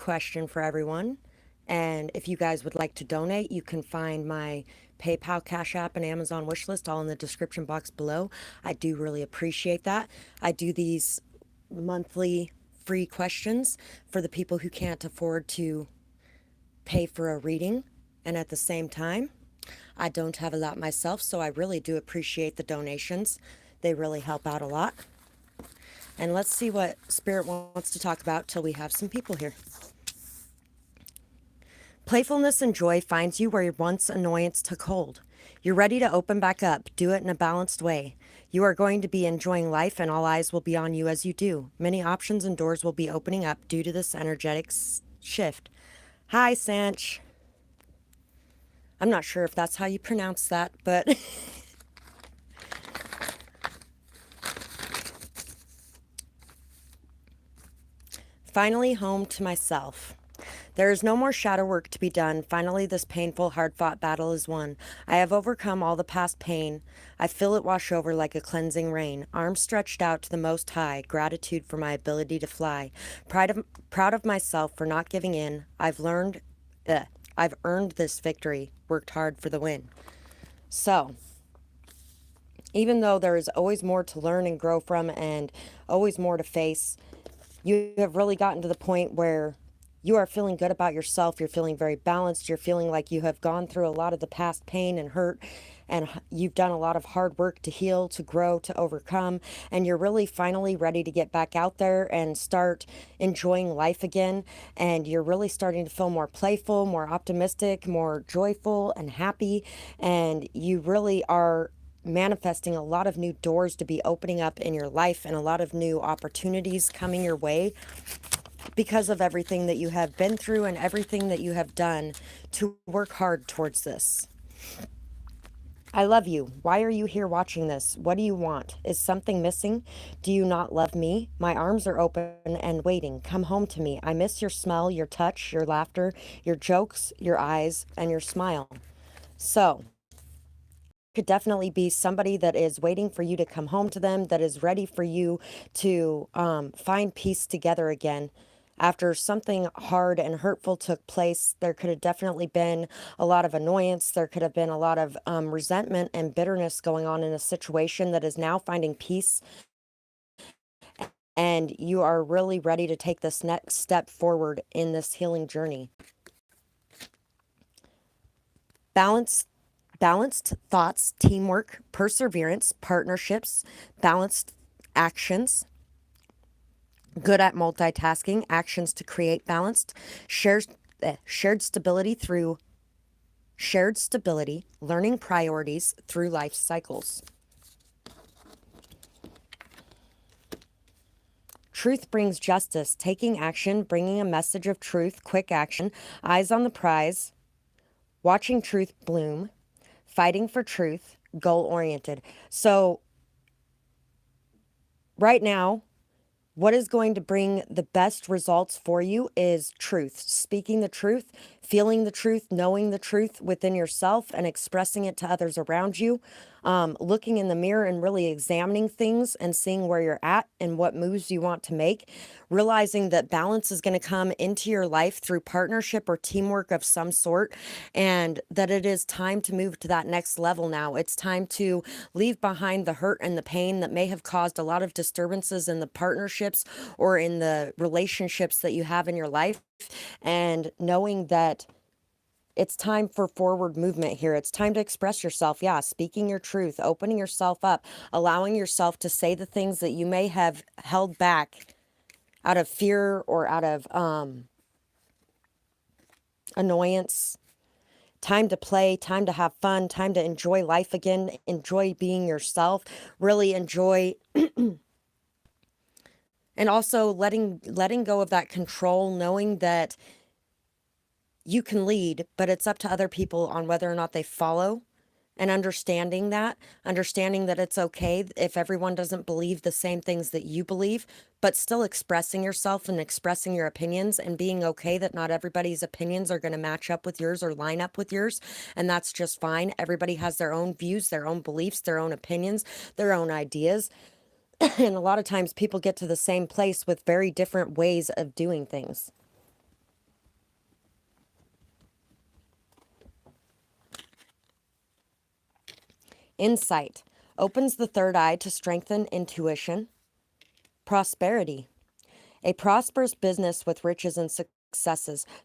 question for everyone. And if you guys would like to donate, you can find my PayPal, Cash App, and Amazon wish list all in the description box below. I do really appreciate that. I do these monthly free questions for the people who can't afford to pay for a reading. And at the same time, I don't have a lot myself, so I really do appreciate the donations. They really help out a lot. And let's see what Spirit wants to talk about till we have some people here. Playfulness and joy finds you where once annoyance took hold. You're ready to open back up. Do it in a balanced way. You are going to be enjoying life, and all eyes will be on you as you do. Many options and doors will be opening up due to this energetic shift. Hi, Sanch. I'm not sure if that's how you pronounce that, but finally home to myself. There is no more shadow work to be done. Finally, this painful, hard-fought battle is won. I have overcome all the past pain. I feel it wash over like a cleansing rain. Arms stretched out to the Most High. Gratitude for my ability to fly. Proud of myself for not giving in. I've earned this victory. Worked hard for the win. So, even though there is always more to learn and grow from and always more to face, you have really gotten to the point where you are feeling good about yourself. You're feeling very balanced. You're feeling like you have gone through a lot of the past pain and hurt, and you've done a lot of hard work to heal, to grow, to overcome, and you're really finally ready to get back out there and start enjoying life again. And you're really starting to feel more playful, more optimistic, more joyful and happy, and you really are manifesting a lot of new doors to be opening up in your life and a lot of new opportunities coming your way because of everything that you have been through and everything that you have done to work hard towards this. I love you. Why are you here watching this? What do you want? Is something missing? Do you not love me? My arms are open and waiting. Come home to me. I miss your smell, your touch, your laughter, your jokes, your eyes, and your smile. So, could definitely be somebody that is waiting for you to come home to them, that is ready for you to find peace together again. After something hard and hurtful took place, there could have definitely been a lot of annoyance. There could have been a lot of resentment and bitterness going on in a situation that is now finding peace. And you are really ready to take this next step forward in this healing journey. Balanced thoughts, teamwork, perseverance, partnerships, balanced actions, good at multitasking, actions to create balanced, shared stability, learning priorities through life cycles. Truth brings justice, taking action, bringing a message of truth, quick action, eyes on the prize, watching truth bloom, fighting for truth, goal-oriented. So right now, what is going to bring the best results for you is truth. Speaking the truth, feeling the truth, knowing the truth within yourself and expressing it to others around you. Looking in the mirror and really examining things and seeing where you're at and what moves you want to make. Realizing that balance is going to come into your life through partnership or teamwork of some sort, and that it is time to move to that next level now. It's time to leave behind the hurt and the pain that may have caused a lot of disturbances in the partnerships or in the relationships that you have in your life, and knowing that it's time for forward movement here. It's time to express yourself. Yeah, speaking your truth, opening yourself up, allowing yourself to say the things that you may have held back out of fear or out of annoyance. Time to play, time to have fun, time to enjoy life again, enjoy being yourself, really enjoy and also letting go of that control, knowing that you can lead, but it's up to other people on whether or not they follow, and understanding that it's okay if everyone doesn't believe the same things that you believe, but still expressing yourself and expressing your opinions and being okay that not everybody's opinions are going to match up with yours or line up with yours. And that's just fine. Everybody has their own views, their own beliefs, their own opinions, their own ideas. And a lot of times people get to the same place with very different ways of doing things. Insight opens the third eye to strengthen intuition. Prosperity, a prosperous business with riches and successes.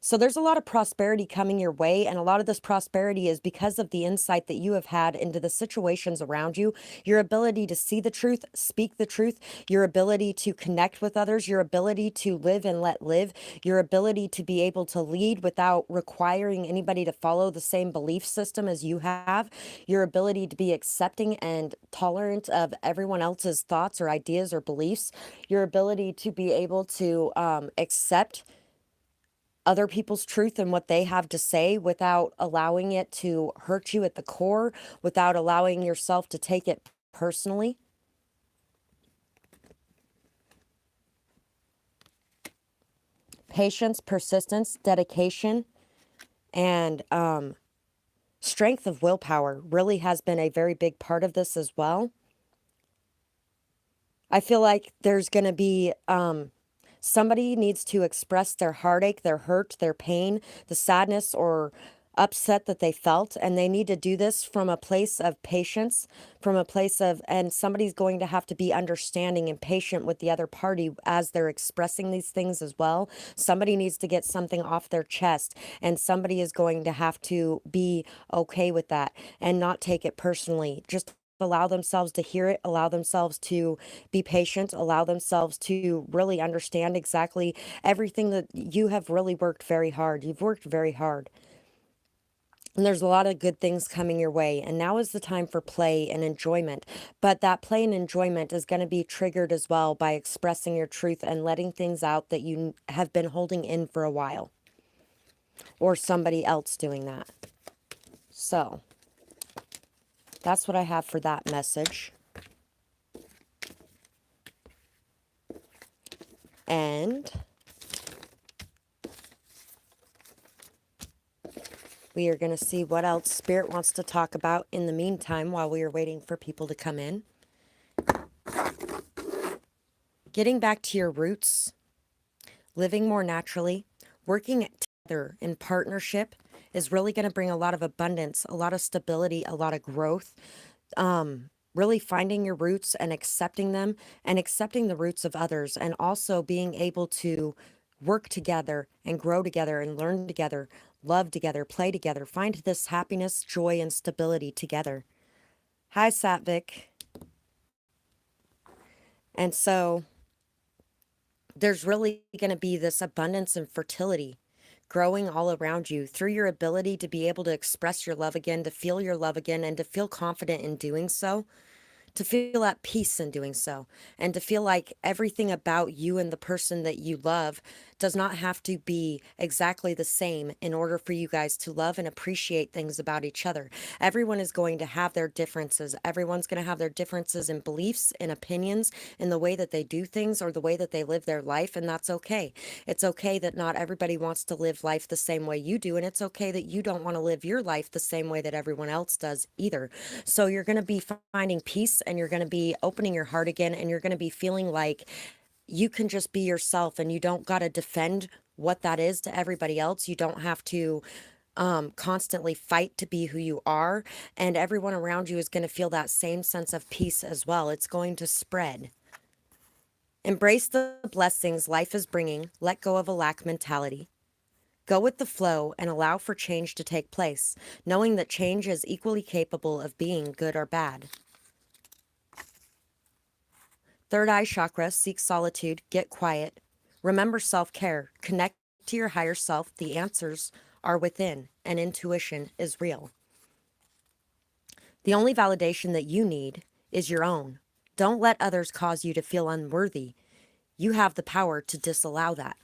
So there's a lot of prosperity coming your way, and a lot of this prosperity is because of the insight that you have had into the situations around you, your ability to see the truth, speak the truth, your ability to connect with others, your ability to live and let live, your ability to be able to lead without requiring anybody to follow the same belief system as you have, your ability to be accepting and tolerant of everyone else's thoughts or ideas or beliefs, your ability to be able to accept other people's truth and what they have to say without allowing it to hurt you at the core, without allowing yourself to take it personally. Patience, persistence, dedication, and strength of willpower really has been a very big part of this as well. I feel like there's going to be somebody needs to express their heartache, their hurt, their pain, the sadness or upset that they felt, and they need to do this from a place of patience, from a place of, and somebody's going to have to be understanding and patient with the other party as they're expressing these things as well. Somebody needs to get something off their chest, and somebody is going to have to be okay with that and not take it personally. Just allow themselves to hear it, allow themselves to be patient, allow themselves to really understand exactly everything that you have really worked very hard. You've worked very hard. And there's a lot of good things coming your way. And now is the time for play and enjoyment. But that play and enjoyment is going to be triggered as well by expressing your truth and letting things out that you have been holding in for a while. Or somebody else doing that. So that's what I have for that message. And we are going to see what else Spirit wants to talk about in the meantime while we are waiting for people to come in. Getting back to your roots, living more naturally, working together in partnership is really going to bring a lot of abundance, a lot of stability, a lot of growth. Really finding your roots and accepting them and accepting the roots of others, and also being able to work together and grow together and learn together, love together, play together, find this happiness, joy, and stability together. Hi, Satvik. And so there's really going to be this abundance and fertility growing all around you through your ability to be able to express your love again, to feel your love again, and to feel confident in doing so. To feel at peace in doing so, and to feel like everything about you and the person that you love does not have to be exactly the same in order for you guys to love and appreciate things about each other. Everyone is going to have their differences. Everyone's going to have their differences in beliefs, in opinions, in the way that they do things or the way that they live their life, and that's okay. It's okay that not everybody wants to live life the same way you do, and it's okay that you don't want to live your life the same way that everyone else does either. So you're going to be finding peace, and you're going to be opening your heart again, and you're going to be feeling like you can just be yourself, and you don't got to defend what that is to everybody else. You don't have to constantly fight to be who you are, and everyone around you is going to feel that same sense of peace as well. It's going to spread. Embrace the blessings life is bringing. Let go of a lack mentality. Go with the flow and allow for change to take place, knowing that change is equally capable of being good or bad. Third eye chakra, seek solitude, get quiet. Remember self-care, connect to your higher self. The answers are within, and intuition is real. The only validation that you need is your own. Don't let others cause you to feel unworthy. You have the power to disallow that.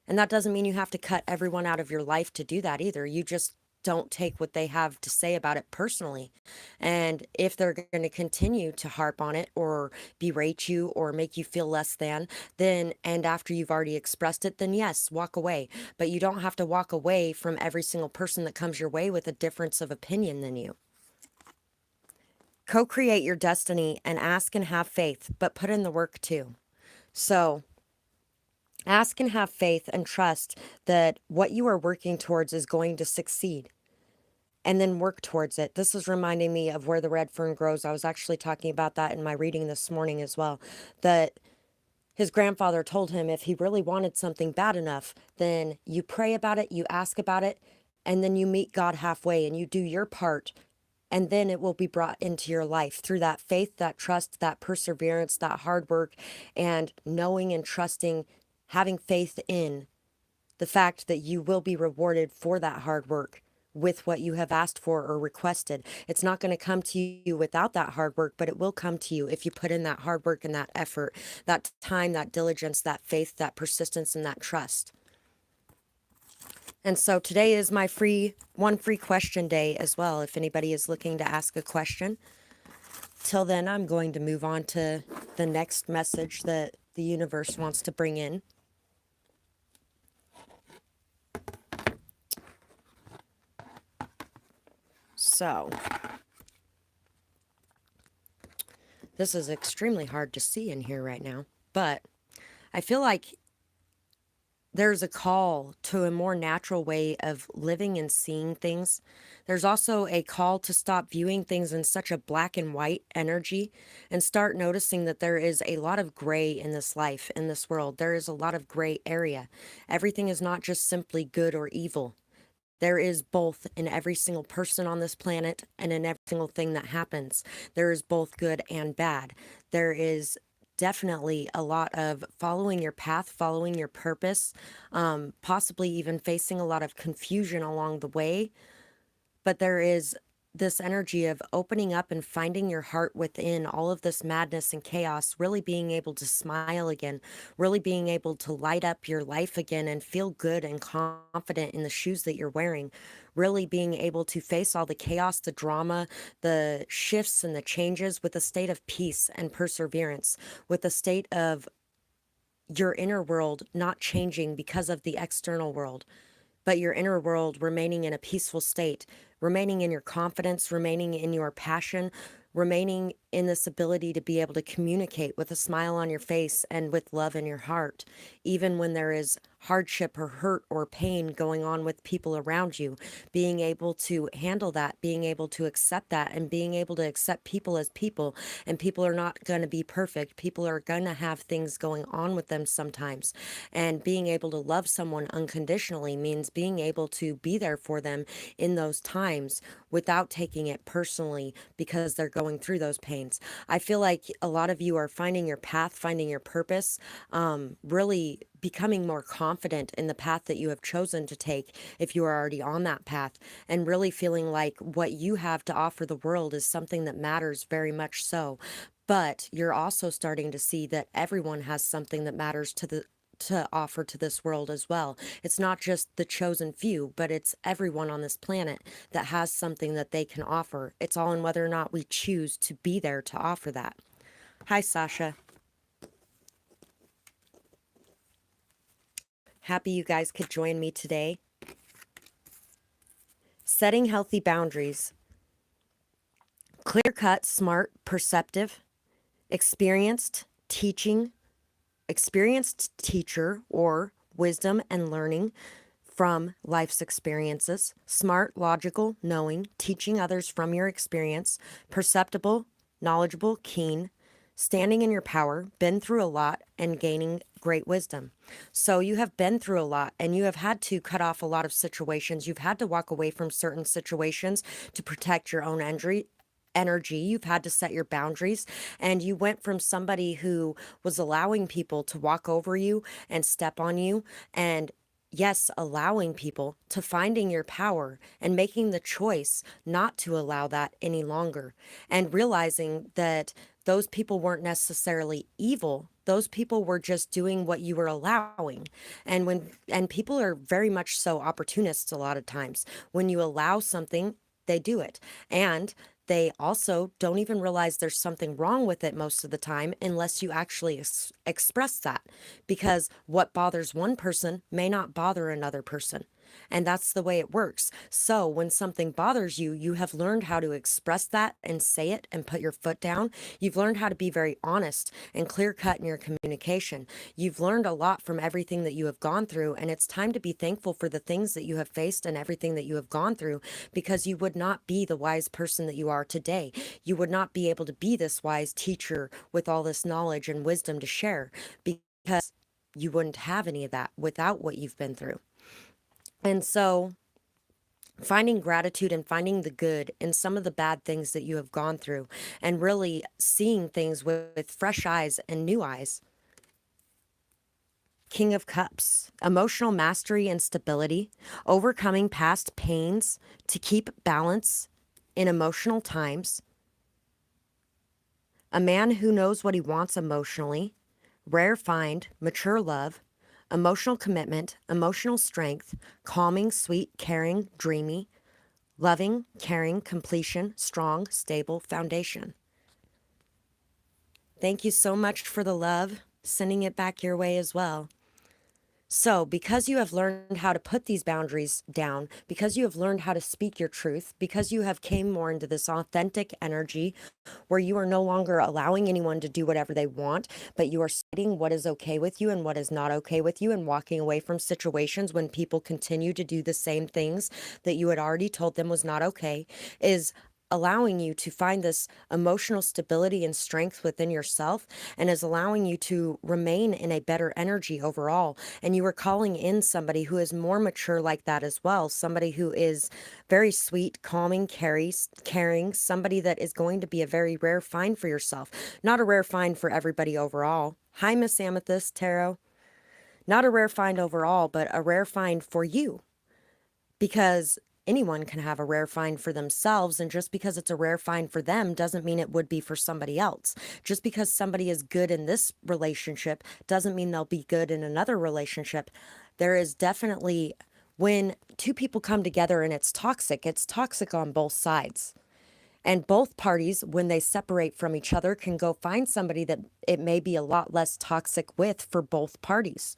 And that doesn't mean you have to cut everyone out of your life to do that either. You just don't take what they have to say about it personally. And if they're going to continue to harp on it or berate you or make you feel less than, then, and after you've already expressed it, then yes, walk away. But you don't have to walk away from every single person that comes your way with a difference of opinion than you. Co-create your destiny and ask and have faith, but put in the work too. So ask and have faith and trust that what you are working towards is going to succeed. and then work towards it. This is reminding me of where the red fern grows. I was actually talking about that in my reading this morning as well, that his grandfather told him if he really wanted something bad enough, then you pray about it, you ask about it, and then you meet God halfway and you do your part, and then it will be brought into your life through that faith, that trust, that perseverance, that hard work, and knowing and trusting, having faith in the fact that you will be rewarded for that hard work with what you have asked for or requested. It's not going to come to you without that hard work, but it will come to you if you put in that hard work and that effort, that time, that diligence, that faith, that persistence, and that trust. And so today is my free question day as well, if anybody is looking to ask a question. Till then, I'm going to move on to the next message that the universe wants to bring in. So, this is extremely hard to see in here right now, but I feel like there's a call to a more natural way of living and seeing things. There's also a call to stop viewing things in such a black and white energy and start noticing that there is a lot of gray in this life, in this world. There is a lot of gray area. Everything is not just simply good or evil. There is both in every single person on this planet and in every single thing that happens. There is both good and bad. There is definitely a lot of following your path, following your purpose, possibly even facing a lot of confusion along the way. But there is this energy of opening up and finding your heart within all of this madness and chaos, really being able to smile again, really being able to light up your life again and feel good and confident in the shoes that you're wearing, really being able to face all the chaos, the drama, the shifts and the changes with a state of peace and perseverance, with a state of your inner world not changing because of the external world, but your inner world remaining in a peaceful state, remaining in your confidence, remaining in your passion, remaining in this ability to be able to communicate with a smile on your face and with love in your heart, even when there is hardship or hurt or pain going on with people around you, being able to handle that, being able to accept that, and being able to accept people as people. And people are not going to be perfect. People are going to have things going on with them sometimes. And being able to love someone unconditionally means being able to be there for them in those times without taking it personally because they're going through those pains. I feel like a lot of you are finding your path, finding your purpose, really becoming more confident in the path that you have chosen to take if you are already on that path, and really feeling like what you have to offer the world is something that matters very much so. But you're also starting to see that everyone has something that matters to offer to this world as well. It's not just the chosen few, but it's everyone on this planet that has something that they can offer. It's all in whether or not we choose to be there to offer that. Hi, Sasha. Happy you guys could join me today. Setting healthy boundaries. Clear-cut, smart, perceptive, experienced teacher or wisdom and learning from life's experiences. Smart, logical, knowing, teaching others from your experience. Perceptible, knowledgeable, keen, standing in your power, been through a lot, and gaining great wisdom. So you have been through a lot, and you have had to cut off a lot of situations. You've had to walk away from certain situations to protect your own energy. You've had to set your boundaries, and you went from somebody who was allowing people to walk over you and step on you, and yes, allowing people, to finding your power and making the choice not to allow that any longer, and realizing that those people weren't necessarily evil. Those people were just doing what you were allowing. And people are very much so opportunists a lot of times. When you allow something, they do it. And they also don't even realize there's something wrong with it most of the time unless you actually express that. Because what bothers one person may not bother another person. And that's the way it works. So when something bothers you, you have learned how to express that and say it and put your foot down. You've learned how to be very honest and clear cut in your communication. You've learned a lot from everything that you have gone through. And it's time to be thankful for the things that you have faced and everything that you have gone through, because you would not be the wise person that you are today. You would not be able to be this wise teacher with all this knowledge and wisdom to share, because you wouldn't have any of that without what you've been through. And so finding gratitude and finding the good in some of the bad things that you have gone through, and really seeing things with fresh eyes and new eyes. King of Cups, emotional mastery and stability, overcoming past pains to keep balance in emotional times. A man who knows what he wants emotionally, rare find, mature love, emotional commitment, emotional strength, calming, sweet, caring, dreamy, loving, caring, completion, strong, stable foundation. Thank you so much for the love, sending it back your way as well. So, because you have learned how to put these boundaries down, because you have learned how to speak your truth, because you have came more into this authentic energy where you are no longer allowing anyone to do whatever they want, but you are stating what is okay with you and what is not okay with you, and walking away from situations when people continue to do the same things that you had already told them was not okay, is allowing you to find this emotional stability and strength within yourself, and is allowing you to remain in a better energy overall. And you are calling in somebody who is more mature like that as well, somebody who is very sweet, calming, caring, somebody that is going to be a very rare find for yourself, not a rare find for everybody overall. Hi, Miss Amethyst Tarot. Not a rare find overall, but a rare find for you, because anyone can have a rare find for themselves, and just because it's a rare find for them doesn't mean it would be for somebody else. Just because somebody is good in this relationship doesn't mean they'll be good in another relationship. There is definitely, when two people come together and it's toxic on both sides. And both parties, when they separate from each other, can go find somebody that it may be a lot less toxic with for both parties.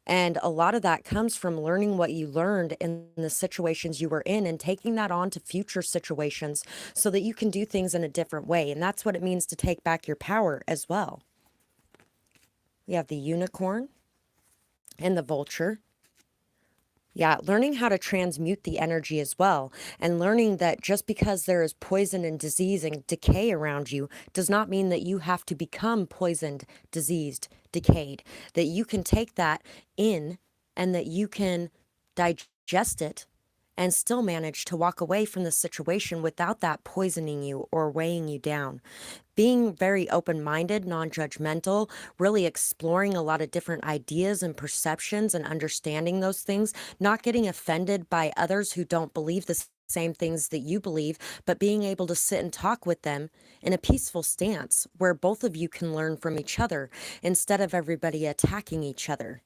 And a lot of that comes from learning what you learned in the situations you were in and taking that on to future situations so that you can do things in a different way. And that's what it means to take back your power as well. We have the unicorn and the vulture. Yeah, learning how to transmute the energy as well, and learning that just because there is poison and disease and decay around you does not mean that you have to become poisoned, diseased, decayed. That you can take that in and that you can digest it and still manage to walk away from the situation without that poisoning you or weighing you down. Being very open-minded, non-judgmental, really exploring a lot of different ideas and perceptions and understanding those things, not getting offended by others who don't believe the same things that you believe, but being able to sit and talk with them in a peaceful stance where both of you can learn from each other instead of everybody attacking each other.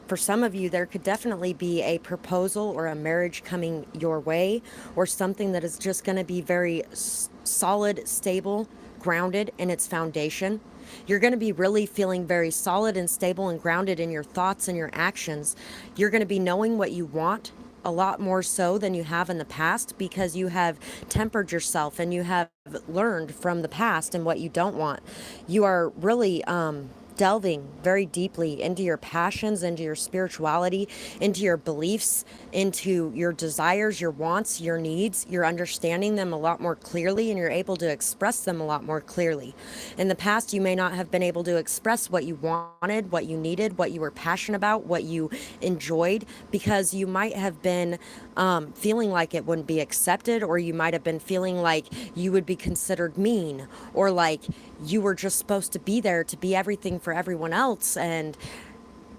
For some of you, there could definitely be a proposal or a marriage coming your way, or something that is just going to be very solid, stable, grounded in its foundation. You're going to be really feeling very solid and stable and grounded in your thoughts and your actions. You're going to be knowing what you want a lot more so than you have in the past, because you have tempered yourself and you have learned from the past and what you don't want. You are really delving very deeply into your passions, into your spirituality, into your beliefs, into your desires, your wants, your needs. You're understanding them a lot more clearly, and you're able to express them a lot more clearly. In the past, you may not have been able to express what you wanted, what you needed, what you were passionate about, what you enjoyed, because you might have been feeling like it wouldn't be accepted, or you might have been feeling like you would be considered mean, or like you were just supposed to be there to be everything for everyone else. And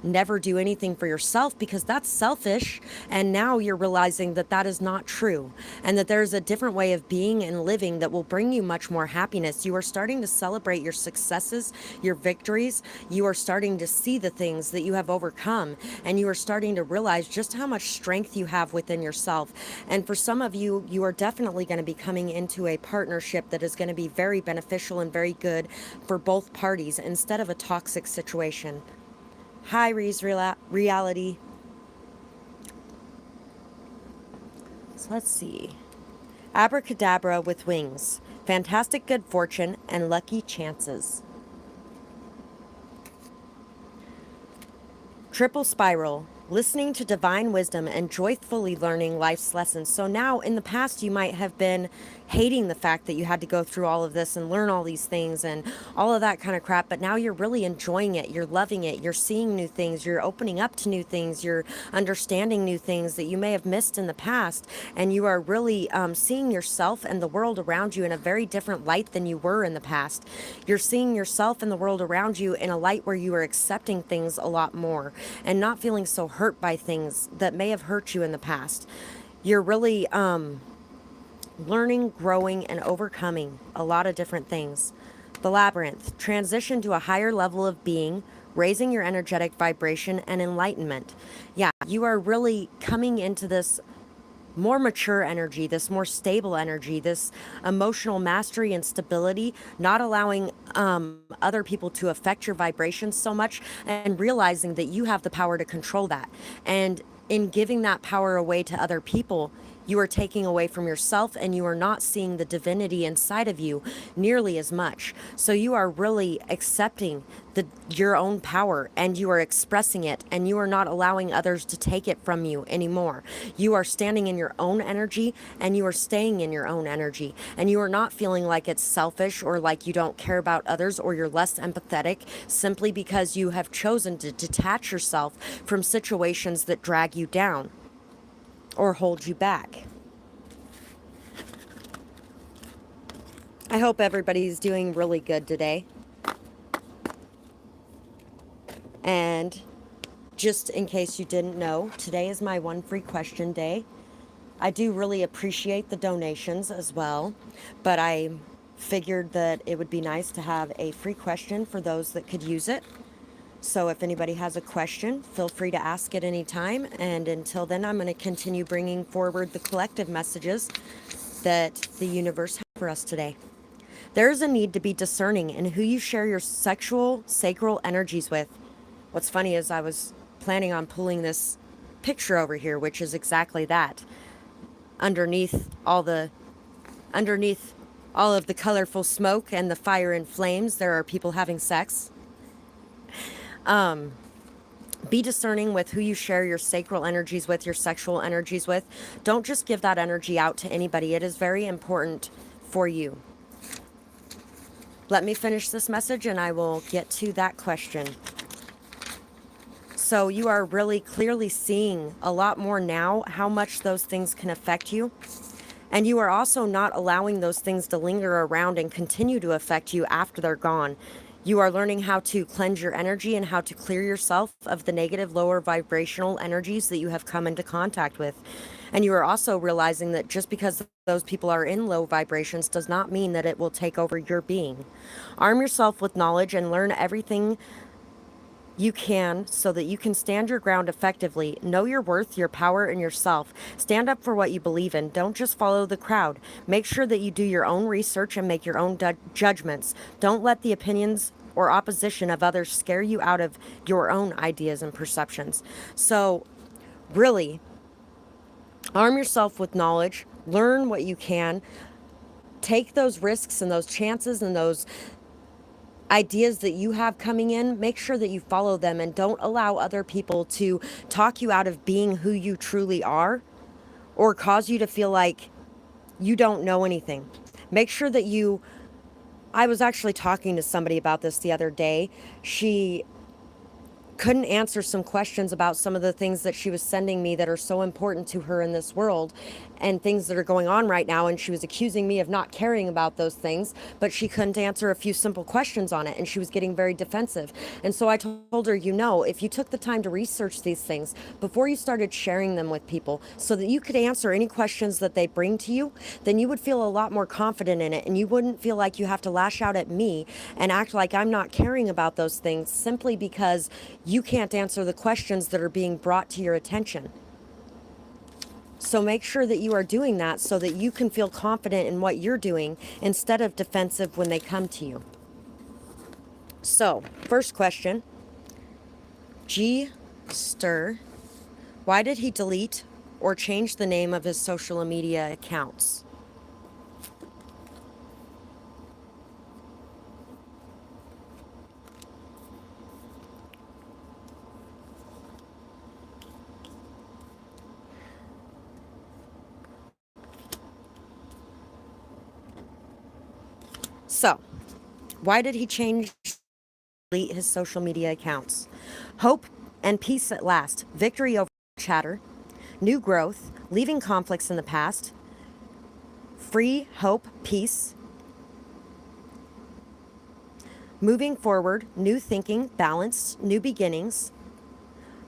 never do anything for yourself because that's selfish. And now you're realizing that that is not true and that there's a different way of being and living that will bring you much more happiness. You are starting to celebrate your successes, your victories. You are starting to see the things that you have overcome, and you are starting to realize just how much strength you have within yourself. And for some of you, you are definitely going to be coming into a partnership that is going to be very beneficial and very good for both parties instead of a toxic situation. Hi, Ree's Reality. So let's see. Abracadabra with wings. Fantastic good fortune and lucky chances. Triple spiral. Listening to divine wisdom and joyfully learning life's lessons. So now, in the past, you might have been hating the fact that you had to go through all of this and learn all these things and all of that kind of crap, but now you're really enjoying it. You're loving it. You're seeing new things. You're opening up to new things. You're understanding new things that you may have missed in the past, and you are really seeing yourself and the world around you in a very different light than you were in the past. You're seeing yourself and the world around you in a light where you are accepting things a lot more and not feeling so hurt by things that may have hurt you in the past. You're really learning, growing, and overcoming a lot of different things. The labyrinth. Transition to a higher level of being, raising your energetic vibration and enlightenment. Yeah, you are really coming into this more mature energy, this more stable energy, this emotional mastery and stability, not allowing other people to affect your vibrations so much, and realizing that you have the power to control that. And in giving that power away to other people, you are taking away from yourself, and you are not seeing the divinity inside of you nearly as much. So you are really accepting your own power, and you are expressing it, and you are not allowing others to take it from you anymore. You are standing in your own energy, and you are staying in your own energy, and you are not feeling like it's selfish or like you don't care about others or you're less empathetic simply because you have chosen to detach yourself from situations that drag you down or hold you back. I hope everybody's doing really good today. And just in case you didn't know, today is my one free question day. I do really appreciate the donations as well, but I figured that it would be nice to have a free question for those that could use it. So if anybody has a question, feel free to ask at any time. And until then, I'm going to continue bringing forward the collective messages that the universe has for us today. There is a need to be discerning in who you share your sexual, sacral energies with. What's funny is I was planning on pulling this picture over here, which is exactly that. Underneath all of the colorful smoke and the fire and flames, there are people having sex. Be discerning with who you share your sacral energies with, your sexual energies with. Don't just give that energy out to anybody. It is very important for you. Let me finish this message and I will get to that question. So you are really clearly seeing a lot more now how much those things can affect you. And you are also not allowing those things to linger around and continue to affect you after they're gone. You are learning how to cleanse your energy and how to clear yourself of the negative, lower vibrational energies that you have come into contact with. And you are also realizing that just because those people are in low vibrations does not mean that it will take over your being. Arm yourself with knowledge and learn everything you can so that you can stand your ground effectively. Know your worth, your power, and yourself. Stand up for what you believe in. Don't just follow the crowd. Make sure that you do your own research and make your own judgments. Don't let the opinions or opposition of others scare you out of your own ideas and perceptions. So, really, arm yourself with knowledge. Learn what you can. Take those risks and those chances and those ideas that you have coming in, make sure that you follow them and don't allow other people to talk you out of being who you truly are or cause you to feel like you don't know anything. Make sure that I was actually talking to somebody about this the other day. She couldn't answer some questions about some of the things that she was sending me that are so important to her in this world and things that are going on right now. And she was accusing me of not caring about those things, but she couldn't answer a few simple questions on it. And she was getting very defensive. And so I told her, if you took the time to research these things before you started sharing them with people so that you could answer any questions that they bring to you, then you would feel a lot more confident in it. And you wouldn't feel like you have to lash out at me and act like I'm not caring about those things simply because you can't answer the questions that are being brought to your attention. So make sure that you are doing that so that you can feel confident in what you're doing instead of defensive when they come to you. So, first question. G. Stir. Why did he delete or change the name of his social media accounts? So, why did he delete his social media accounts? Hope and peace at last. Victory over chatter. New growth. Leaving conflicts in the past. Free, hope, peace. Moving forward. New thinking, balance, new beginnings.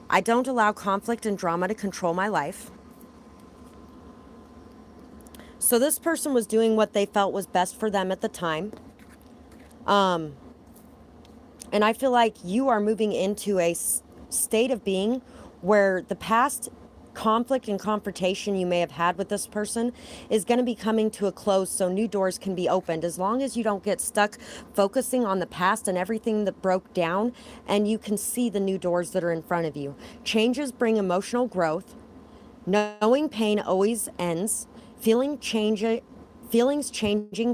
I don't allow conflict and drama to control my life. So this person was doing what they felt was best for them at the time. And I feel like you are moving into a state of being where the past conflict and confrontation you may have had with this person is going to be coming to a close so new doors can be opened. As long as you don't get stuck focusing on the past and everything that broke down, and you can see the new doors that are in front of you. Changes bring emotional growth. Knowing pain always ends. Feelings changing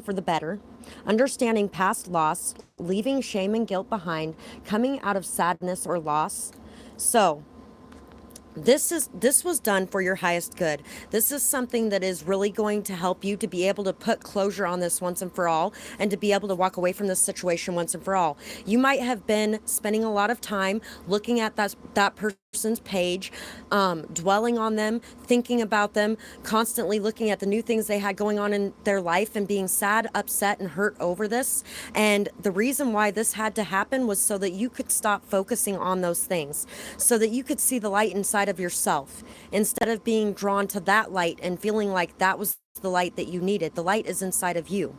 for the better. Understanding past loss, leaving shame and guilt behind, coming out of sadness or loss. So, this was done for your highest good. This is something that is really going to help you to be able to put closure on this once and for all, and to be able to walk away from this situation once and for all. You might have been spending a lot of time looking at that person's page, dwelling on them, thinking about them, constantly looking at the new things they had going on in their life and being sad, upset, and hurt over this. And the reason why this had to happen was so that you could stop focusing on those things, so that you could see the light inside of yourself instead of being drawn to that light and feeling like that was the light that you needed. The light is inside of you.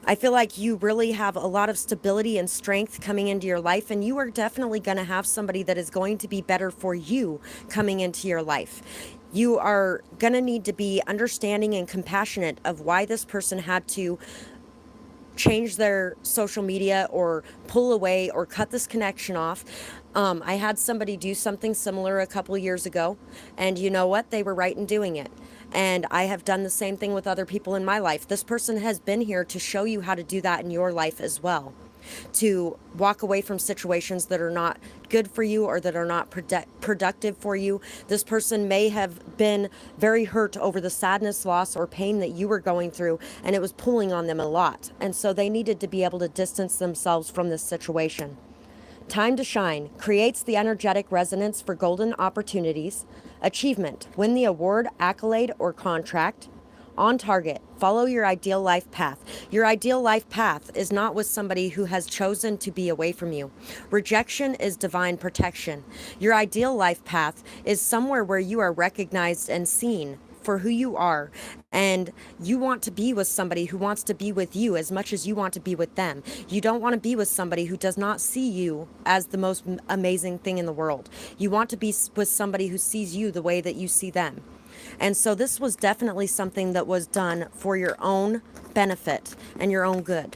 I feel like you really have a lot of stability and strength coming into your life, and you are definitely going to have somebody that is going to be better for you coming into your life. You are going to need to be understanding and compassionate of why this person had to change their social media or pull away or cut this connection off. I had somebody do something similar a couple years ago, and you know what? They were right in doing it. And I have done the same thing with other people in my life. This person has been here to show you how to do that in your life as well. To walk away from situations that are not good for you or that are not productive for you. This person may have been very hurt over the sadness, loss, or pain that you were going through, and it was pulling on them a lot. And so they needed to be able to distance themselves from this situation. Time to shine creates the energetic resonance for golden opportunities. Achievement, win the award, accolade, or contract. On target, follow your ideal life path. Your ideal life path is not with somebody who has chosen to be away from you. Rejection is divine protection. Your ideal life path is somewhere where you are recognized and seen for who you are, and you want to be with somebody who wants to be with you as much as you want to be with them. You don't want to be with somebody who does not see you as the most amazing thing in the world. You want to be with somebody who sees you the way that you see them. And so this was definitely something that was done for your own benefit and your own good.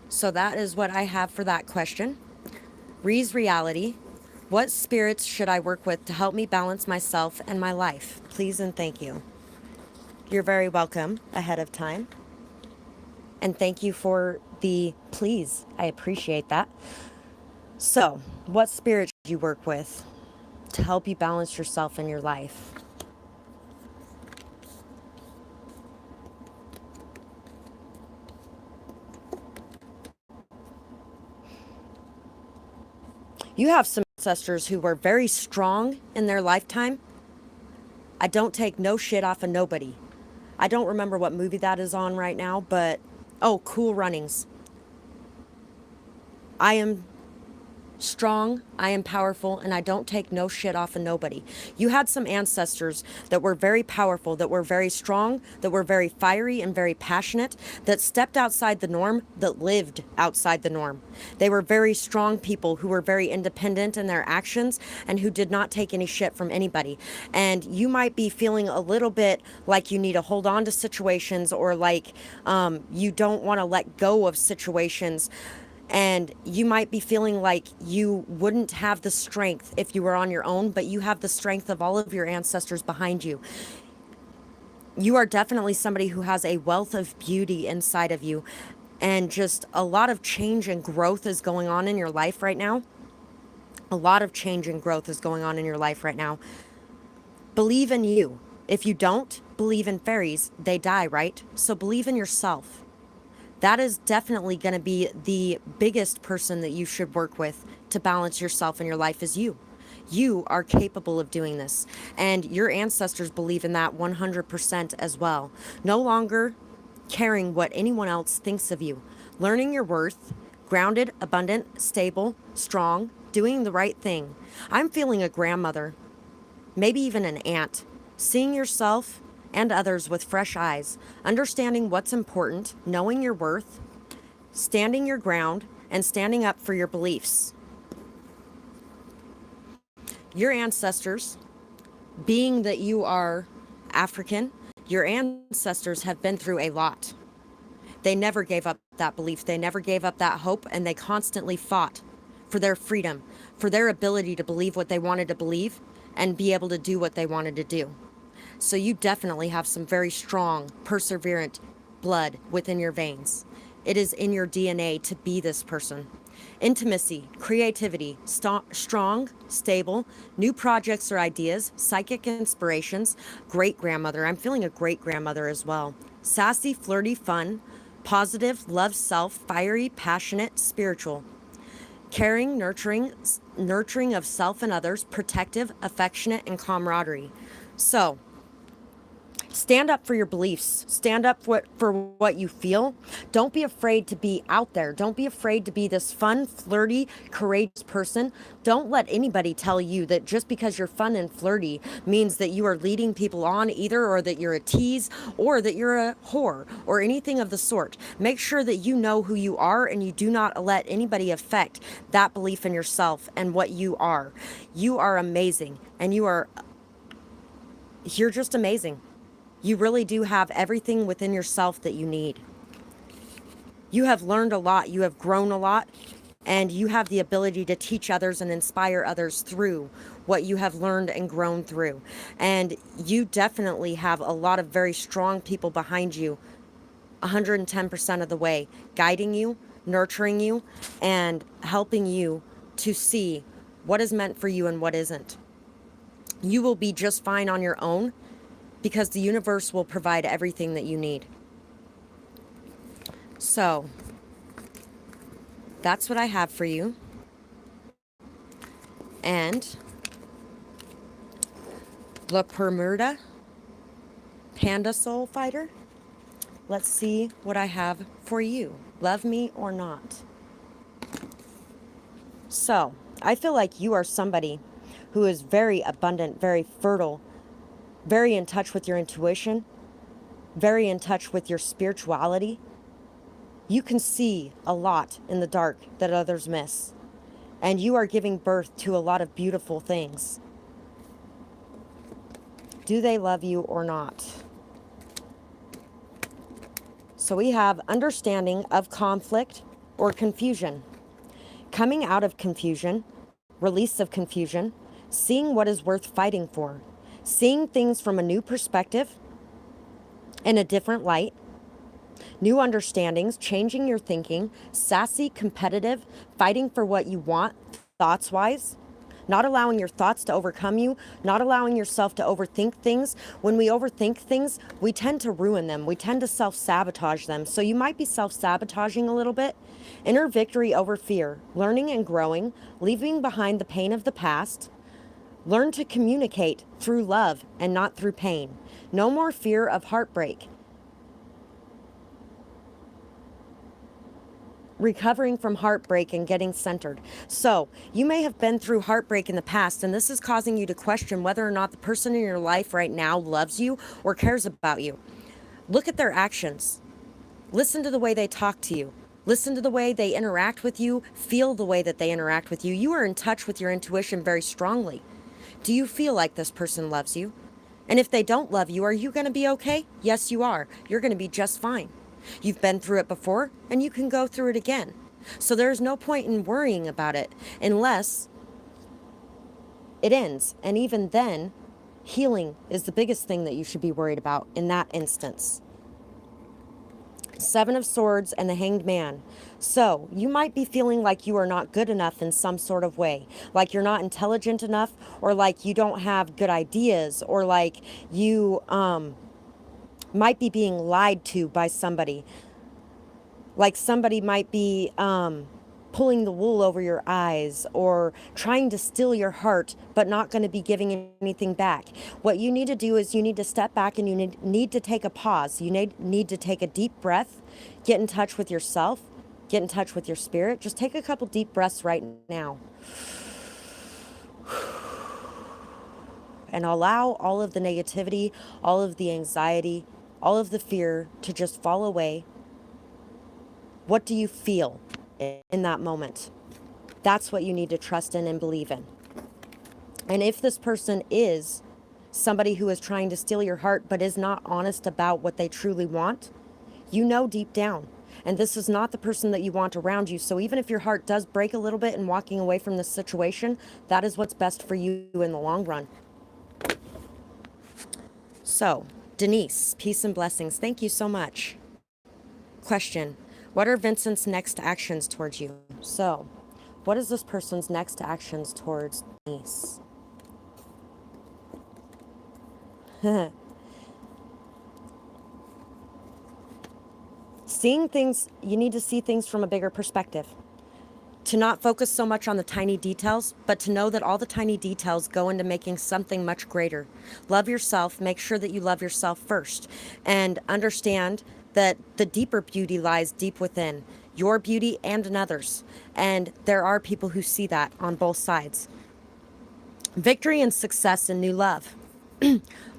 So that is what I have for that question. Ree's reality. What spirits should I work with to help me balance myself and my life? Please and thank you. You're very welcome ahead of time. And thank you for the please. I appreciate that. So, what spirit should you work with to help you balance yourself and your life? You have some ancestors who were very strong in their lifetime. I don't take no shit off of nobody. I don't remember what movie that is on right now, but oh, Cool Runnings. I am strong, I am powerful, and I don't take no shit off of nobody. You had some ancestors that were very powerful, that were very strong, that were very fiery and very passionate, that stepped outside the norm, that lived outside the norm. They were very strong people who were very independent in their actions and who did not take any shit from anybody. And you might be feeling a little bit like you need to hold on to situations, or like you don't want to let go of situations. And you might be feeling like you wouldn't have the strength if you were on your own, but you have the strength of all of your ancestors behind you. You are definitely somebody who has a wealth of beauty inside of you, and just a lot of change and growth is going on in your life right now. A lot of change and growth is going on in your life right now. Believe in you. If you don't believe in fairies, they die, right? So believe in yourself. That is definitely going to be the biggest person that you should work with to balance yourself in your life, is you. You are capable of doing this. And your ancestors believe in that 100% as well. No longer caring what anyone else thinks of you. Learning your worth, grounded, abundant, stable, strong, doing the right thing. I'm feeling a grandmother, maybe even an aunt, seeing yourself and others with fresh eyes, understanding what's important, knowing your worth, standing your ground, and standing up for your beliefs. Your ancestors, being that you are African, your ancestors have been through a lot. They never gave up that belief. They never gave up that hope, and they constantly fought for their freedom, for their ability to believe what they wanted to believe and be able to do what they wanted to do. So you definitely have some very strong, perseverant blood within your veins. It is in your DNA to be this person. Intimacy, creativity, strong, stable, new projects or ideas, psychic inspirations, great grandmother. I'm feeling a great grandmother as well. Sassy, flirty, fun, positive, love self, fiery, passionate, spiritual. Caring, nurturing of self and others, protective, affectionate, and camaraderie. So, stand up for your beliefs. Stand up for what you feel. Don't be afraid to be out there. Don't be afraid to be this fun, flirty, courageous person. Don't let anybody tell you that just because you're fun and flirty means that you are leading people on either, or that you're a tease, or that you're a whore, or anything of the sort. Make sure that you know who you are, and you do not let anybody affect that belief in yourself and what you are. You are amazing, and you're just amazing. You really do have everything within yourself that you need. You have learned a lot, you have grown a lot, and you have the ability to teach others and inspire others through what you have learned and grown through. And you definitely have a lot of very strong people behind you, 110% of the way, guiding you, nurturing you, and helping you to see what is meant for you and what isn't. You will be just fine on your own, because the universe will provide everything that you need. So, that's what I have for you. And La Permuda, Panda Soul Fighter. Let's see what I have for you. Love me or not. So, I feel like you are somebody who is very abundant, very fertile, very in touch with your intuition, very in touch with your spirituality. You can see a lot in the dark that others miss. And you are giving birth to a lot of beautiful things. Do they love you or not? So we have understanding of conflict or confusion. Coming out of confusion, release of confusion, seeing what is worth fighting for. Seeing things from a new perspective, in a different light, new understandings, changing your thinking, sassy, competitive, fighting for what you want, thoughts-wise, not allowing your thoughts to overcome you, not allowing yourself to overthink things. When we overthink things, we tend to ruin them. We tend to self-sabotage them. So you might be self-sabotaging a little bit. Inner victory over fear, learning and growing, leaving behind the pain of the past. Learn to communicate through love and not through pain. No more fear of heartbreak. Recovering from heartbreak and getting centered. So you may have been through heartbreak in the past, and this is causing you to question whether or not the person in your life right now loves you or cares about you. Look at their actions. Listen to the way they talk to you. Listen to the way they interact with you. Feel the way that they interact with you. You are in touch with your intuition very strongly. Do you feel like this person loves you? And if they don't love you, are you going to be okay? Yes, you are. You're going to be just fine. You've been through it before, and you can go through it again. So there's no point in worrying about it unless it ends. And even then, healing is the biggest thing that you should be worried about in that instance. Seven of Swords and the Hanged Man. So you might be feeling like you are not good enough in some sort of way, like you're not intelligent enough, or like you don't have good ideas, or like you might be being lied to by somebody. Like somebody might be pulling the wool over your eyes or trying to steal your heart, but not going to be giving anything back. What you need to do is you need to step back and you need to take a pause. You need to take a deep breath, get in touch with yourself, get in touch with your spirit. Just take a couple deep breaths right now. And allow all of the negativity, all of the anxiety, all of the fear to just fall away. What do you feel in that moment? That's what you need to trust in and believe in. And if this person is somebody who is trying to steal your heart but is not honest about what they truly want, you know deep down. And this is not the person that you want around you. So even if your heart does break a little bit in walking away from this situation, that is what's best for you in the long run. So, Denise, peace and blessings. Thank you so much. Question: what are Vincent's next actions towards you? So, what is this person's next actions towards Denise? Seeing things, you need to see things from a bigger perspective. To not focus so much on the tiny details, but to know that all the tiny details go into making something much greater. Love yourself. Make sure that you love yourself first. And understand that the deeper beauty lies deep within. Your beauty and another's. And there are people who see that on both sides. Victory and success and new love.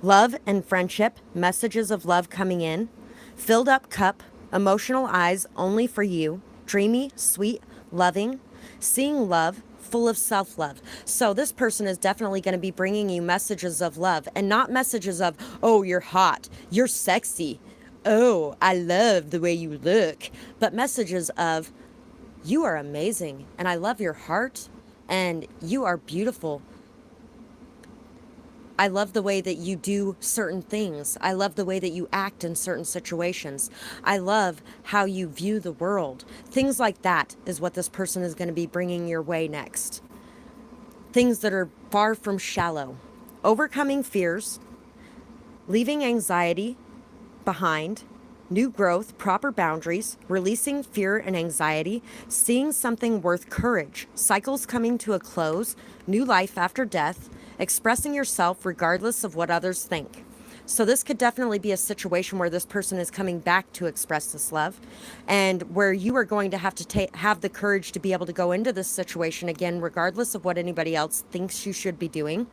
Love and friendship. Messages of love coming in. Filled up cup. Emotional eyes only for you. Dreamy, sweet, loving, seeing love, full of self-love. So this person is definitely going to be bringing you messages of love, and not messages of, oh, you're hot, you're sexy, oh, I love the way you look, but messages of, you are amazing, and I love your heart, and you are beautiful. I love the way that you do certain things. I love the way that you act in certain situations. I love how you view the world. Things like that is what this person is going to be bringing your way next. Things that are far from shallow. Overcoming fears, leaving anxiety behind, new growth, proper boundaries, releasing fear and anxiety, seeing something worth courage, cycles coming to a close, new life after death, expressing yourself regardless of what others think. So this could definitely be a situation where this person is coming back to express this love, and where you are going to have to have the courage to be able to go into this situation again, regardless of what anybody else thinks you should be doing.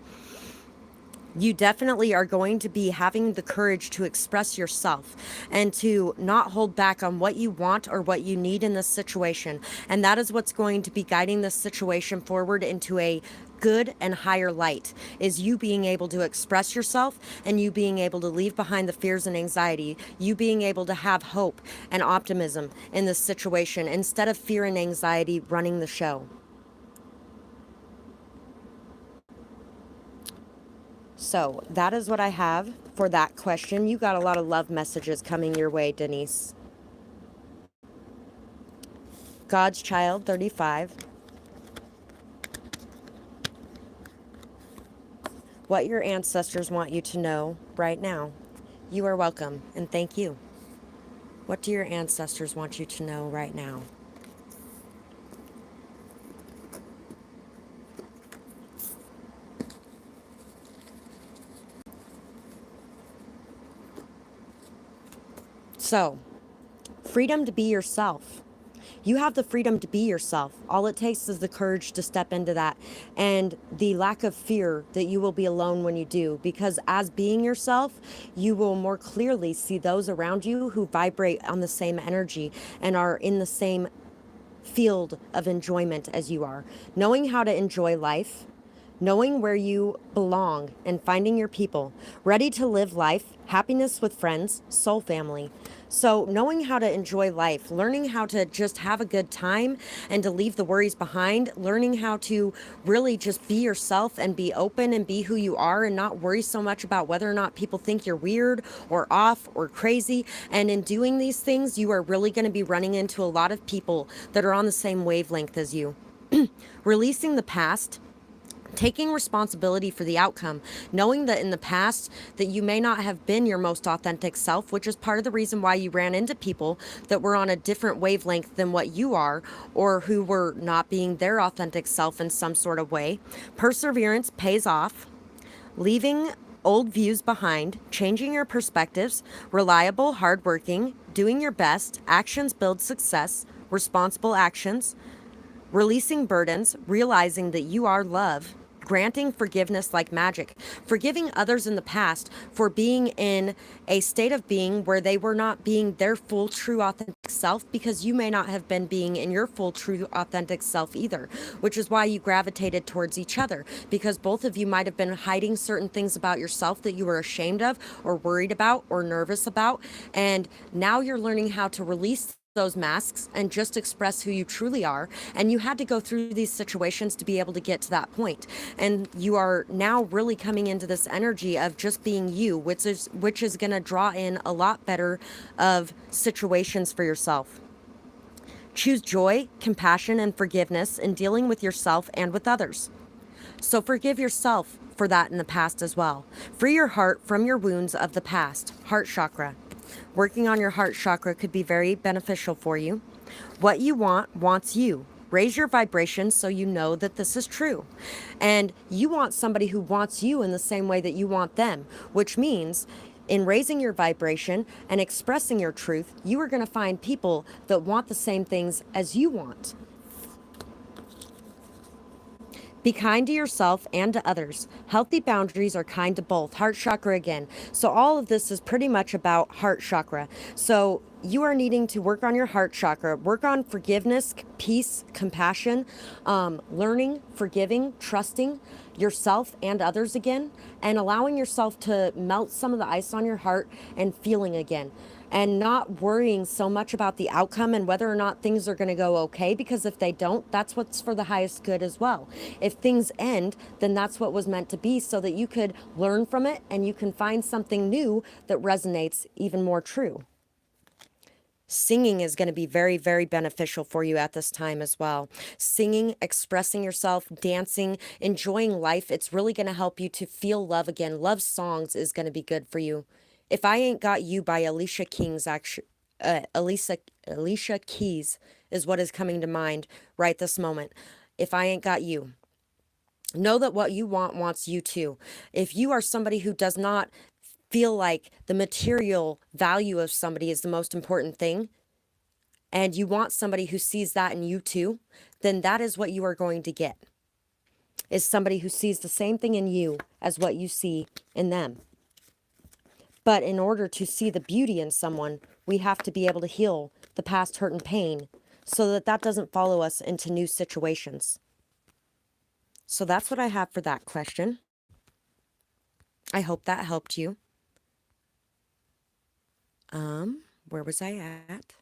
You definitely are going to be having the courage to express yourself and to not hold back on what you want or what you need in this situation. And that is what's going to be guiding this situation forward into a good and higher light, is you being able to express yourself and you being able to leave behind the fears and anxiety, you being able to have hope and optimism in this situation instead of fear and anxiety running the show. So that is what I have for that question. You got a lot of love messages coming your way, Denise. God's Child, 35. what your ancestors want you to know right now. You are welcome, and thank you. What do your ancestors want you to know right now? So, freedom to be yourself. You have the freedom to be yourself. All it takes is the courage to step into that and the lack of fear that you will be alone when you do. Because as being yourself, you will more clearly see those around you who vibrate on the same energy and are in the same field of enjoyment as you are. Knowing how to enjoy life, knowing where you belong, and finding your people, ready to live life, happiness with friends, soul family. So, knowing how to enjoy life, learning how to just have a good time and to leave the worries behind, learning how to really just be yourself and be open and be who you are and not worry so much about whether or not people think you're weird or off or crazy. And in doing these things, you are really going to be running into a lot of people that are on the same wavelength as you. Releasing the past, taking responsibility for the outcome, knowing that in the past that you may not have been your most authentic self, which is part of the reason why you ran into people that were on a different wavelength than what you are, or who were not being their authentic self in some sort of way. Perseverance pays off. Leaving old views behind, changing your perspectives, reliable, hardworking, doing your best, actions build success, responsible actions, releasing burdens, realizing that you are love, granting forgiveness like magic, forgiving others in the past for being in a state of being where they were not being their full, true, authentic self, because you may not have been being in your full, true, authentic self either, which is why you gravitated towards each other, because both of you might have been hiding certain things about yourself that you were ashamed of or worried about or nervous about, and now you're learning how to release those masks and just express who you truly are. And you had to go through these situations to be able to get to that point. And you are now really coming into this energy of just being you, which is going to draw in a lot better of situations for yourself. Choose joy, compassion, and forgiveness in dealing with yourself and with others. So forgive yourself for that in the past as well. Free your heart from your wounds of the past. Heart chakra. Working on your heart chakra could be very beneficial for you. What you want wants you. Raise your vibration so you know that this is true. And you want somebody who wants you in the same way that you want them, which means in raising your vibration and expressing your truth, you are going to find people that want the same things as you want. Be kind to yourself and to others. Healthy boundaries are kind to both. Heart chakra again. So all of this is pretty much about heart chakra. So you are needing to work on your heart chakra, work on forgiveness, peace, compassion, learning, forgiving, trusting yourself and others again, and allowing yourself to melt some of the ice on your heart and feeling again. And not worrying so much about the outcome and whether or not things are going to go okay, because if they don't, that's what's for the highest good as well. If things end, then that's what was meant to be, so that you could learn from it and you can find something new that resonates even more true. Singing is going to be very, very beneficial for you at this time as well. Singing, expressing yourself, dancing, enjoying life. It's really going to help you to feel love again. Love songs is going to be good for you. If I Ain't Got You by Alicia Keys, Alicia Keys is what is coming to mind right this moment. If I Ain't Got You. Know that what you want wants you too. If you are somebody who does not feel like the material value of somebody is the most important thing, and you want somebody who sees that in you too, then that is what you are going to get, is somebody who sees the same thing in you as what you see in them. But in order to see the beauty in someone, we have to be able to heal the past hurt and pain so that that doesn't follow us into new situations. So that's what I have for that question. I hope that helped you. Where was I at?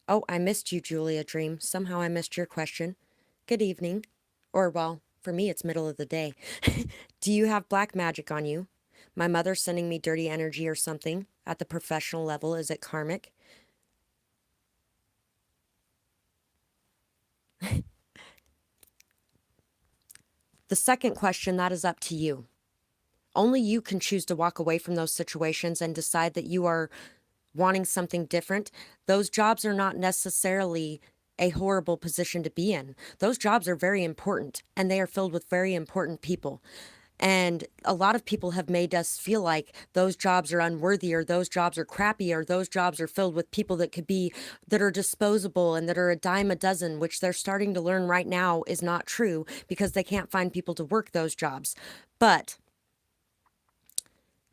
Oh, I missed you, Julia Dream. Somehow I missed your question. Good evening. Or, well, for me, it's middle of the day. Do you have black magic on you? My mother's sending me dirty energy or something. At the professional level, is it karmic? The second question, that is up to you. Only you can choose to walk away from those situations and decide that you are wanting something different. Those jobs are not necessarily a horrible position to be in. Those jobs are very important, and they are filled with very important people. And a lot of people have made us feel like those jobs are unworthy, or those jobs are crappy, or those jobs are filled with people that are disposable and that are a dime a dozen, which they're starting to learn right now is not true because they can't find people to work those jobs. But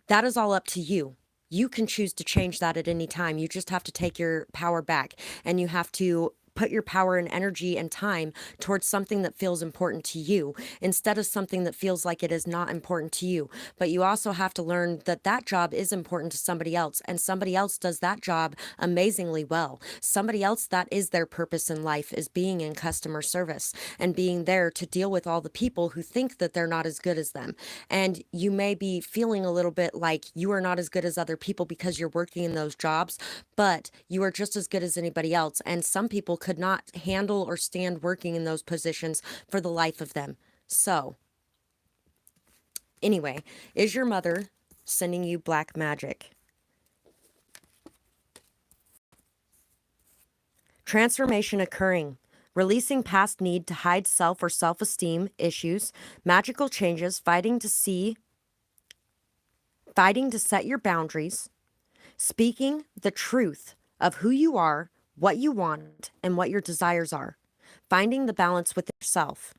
that is all up to you. You can choose to change that at any time. You just have to take your power back, and you have to put your power and energy and time towards something that feels important to you instead of something that feels like it is not important to you. But you also have to learn that that job is important to somebody else, and somebody else does that job amazingly well. Somebody else, that is their purpose in life, is being in customer service and being there to deal with all the people who think that they're not as good as them. And you may be feeling a little bit like you are not as good as other people because you're working in those jobs, but you are just as good as anybody else. And some people could not handle or stand working in those positions for the life of them. So, anyway, is your mother sending you black magic? Transformation occurring. Releasing past need to hide self or self-esteem issues. Magical changes. Fighting to set your boundaries. Speaking the truth of who you are, what you want, and what your desires are. Finding the balance with yourself.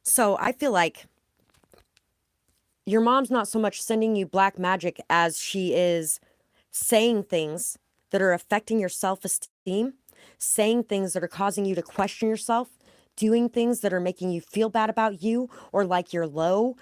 So I feel like your mom's not so much sending you black magic as she is saying things that are affecting your self-esteem, saying things that are causing you to question yourself, doing things that are making you feel bad about you or like you're low.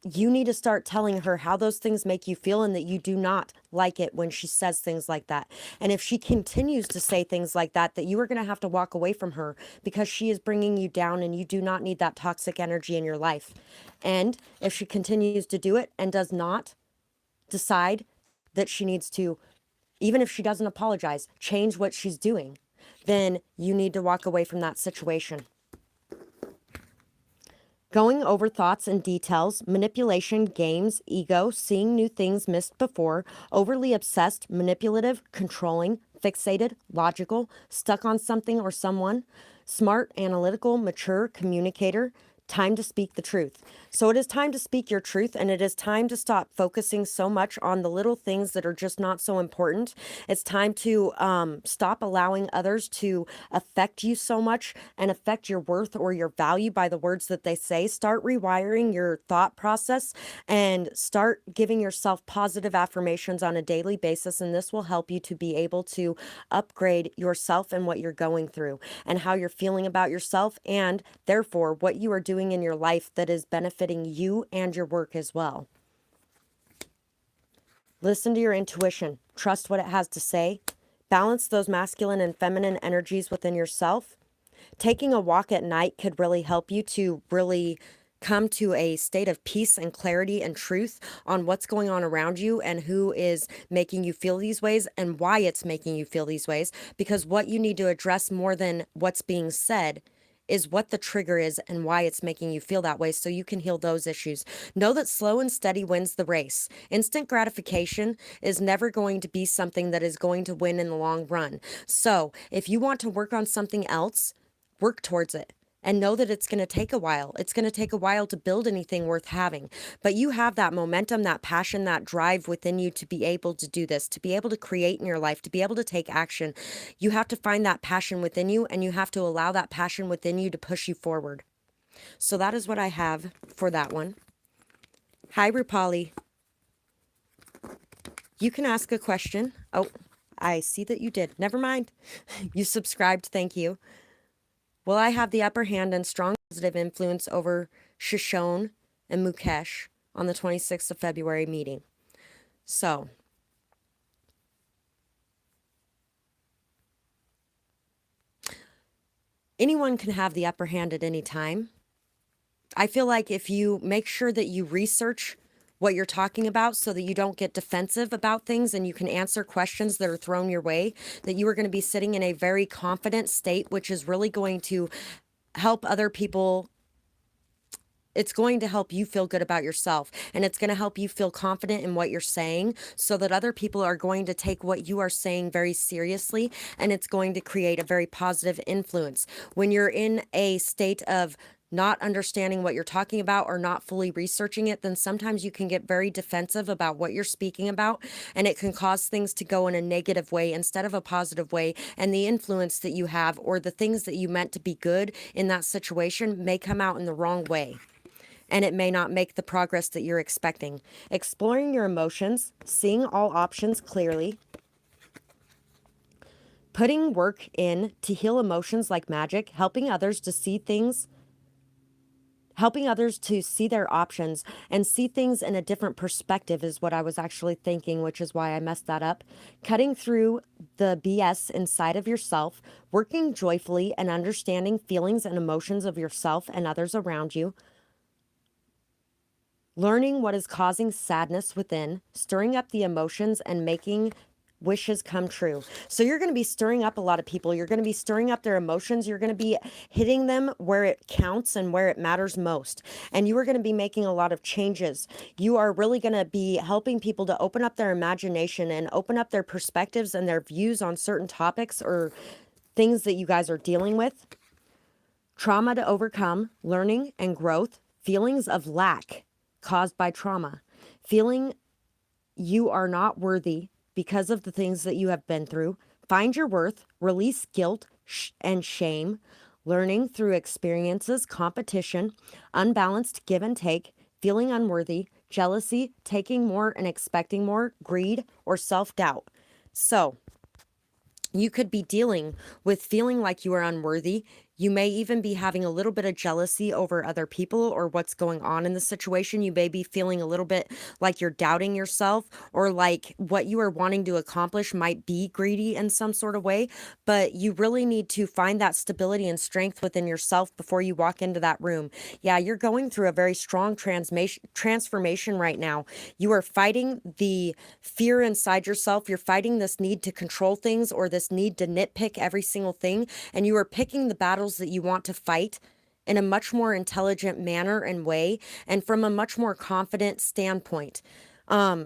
You need to start telling her how those things make you feel and that you do not like it when she says things like that. And if she continues to say things like that, that you are going to have to walk away from her because she is bringing you down and you do not need that toxic energy in your life. And if she continues to do it and does not decide that she needs to, even if she doesn't apologize, change what she's doing, then you need to walk away from that situation. Going over thoughts and details, manipulation, games, ego, seeing new things missed before, overly obsessed, manipulative, controlling, fixated, logical, stuck on something or someone, smart, analytical, mature, communicator. Time to speak the truth. So it is time to speak your truth, and it is time to stop focusing so much on the little things that are just not so important. It's time to stop allowing others to affect you so much and affect your worth or your value by the words that they say. Start rewiring your thought process and start giving yourself positive affirmations on a daily basis, and this will help you to be able to upgrade yourself and what you're going through and how you're feeling about yourself, and therefore what you are doing in your life that is benefiting you and your work as well. Listen to your intuition. Trust what it has to say. Balance those masculine and feminine energies within yourself. Taking a walk at night could really help you to really come to a state of peace and clarity and truth on what's going on around you and who is making you feel these ways and why it's making you feel these ways. Because what you need to address more than what's being said is what the trigger is and why it's making you feel that way, so you can heal those issues. Know that slow and steady wins the race. Instant gratification is never going to be something that is going to win in the long run. So if you want to work on something else, work towards it. And know that it's going to take a while. It's going to take a while to build anything worth having. But you have that momentum, that passion, that drive within you to be able to do this, to be able to create in your life, to be able to take action. You have to find that passion within you, and you have to allow that passion within you to push you forward. So that is what I have for that one. Hi, Rupali. You can ask a question. Oh, I see that you did. Never mind. You subscribed. Thank you. Will I have the upper hand and strong positive influence over Shishon and Mukesh on the 26th of February meeting? So, anyone can have the upper hand at any time. I feel like if you make sure that you research what you're talking about so that you don't get defensive about things and you can answer questions that are thrown your way, that you are going to be sitting in a very confident state, which is really going to help other people. It's going to help you feel good about yourself, and it's going to help you feel confident in what you're saying, so that other people are going to take what you are saying very seriously, and it's going to create a very positive influence. When you're in a state of not understanding what you're talking about or not fully researching it, then sometimes you can get very defensive about what you're speaking about, and it can cause things to go in a negative way instead of a positive way. And the influence that you have, or the things that you meant to be good in that situation, may come out in the wrong way, and it may not make the progress that you're expecting. Exploring your emotions, seeing all options clearly, putting work in to heal emotions like magic, helping others to see things, helping others to see their options and see things in a different perspective is what I was actually thinking, which is why I messed that up. Cutting through the BS inside of yourself, working joyfully and understanding feelings and emotions of yourself and others around you, learning what is causing sadness within, stirring up the emotions and making wishes come true. So you're going to be stirring up a lot of people. You're going to be stirring up their emotions. You're going to be hitting them where it counts and where it matters most. And you are going to be making a lot of changes. You are really going to be helping people to open up their imagination and open up their perspectives and their views on certain topics or things that you guys are dealing with. Trauma to overcome, learning and growth, feelings of lack caused by trauma, feeling you are not worthy because of the things that you have been through. Find your worth, release guilt and shame, learning through experiences, competition, unbalanced give and take, feeling unworthy, jealousy, taking more and expecting more, greed, or self-doubt. So you could be dealing with feeling like you are unworthy. You may even be having a little bit of jealousy over other people or what's going on in the situation. You may be feeling a little bit like you're doubting yourself, or like what you are wanting to accomplish might be greedy in some sort of way. But you really need to find that stability and strength within yourself before you walk into that room. Yeah, you're going through a very strong transformation right now. You are fighting the fear inside yourself. You're fighting this need to control things or this need to nitpick every single thing. And you are picking the battles that you want to fight in a much more intelligent manner and way, and from a much more confident standpoint.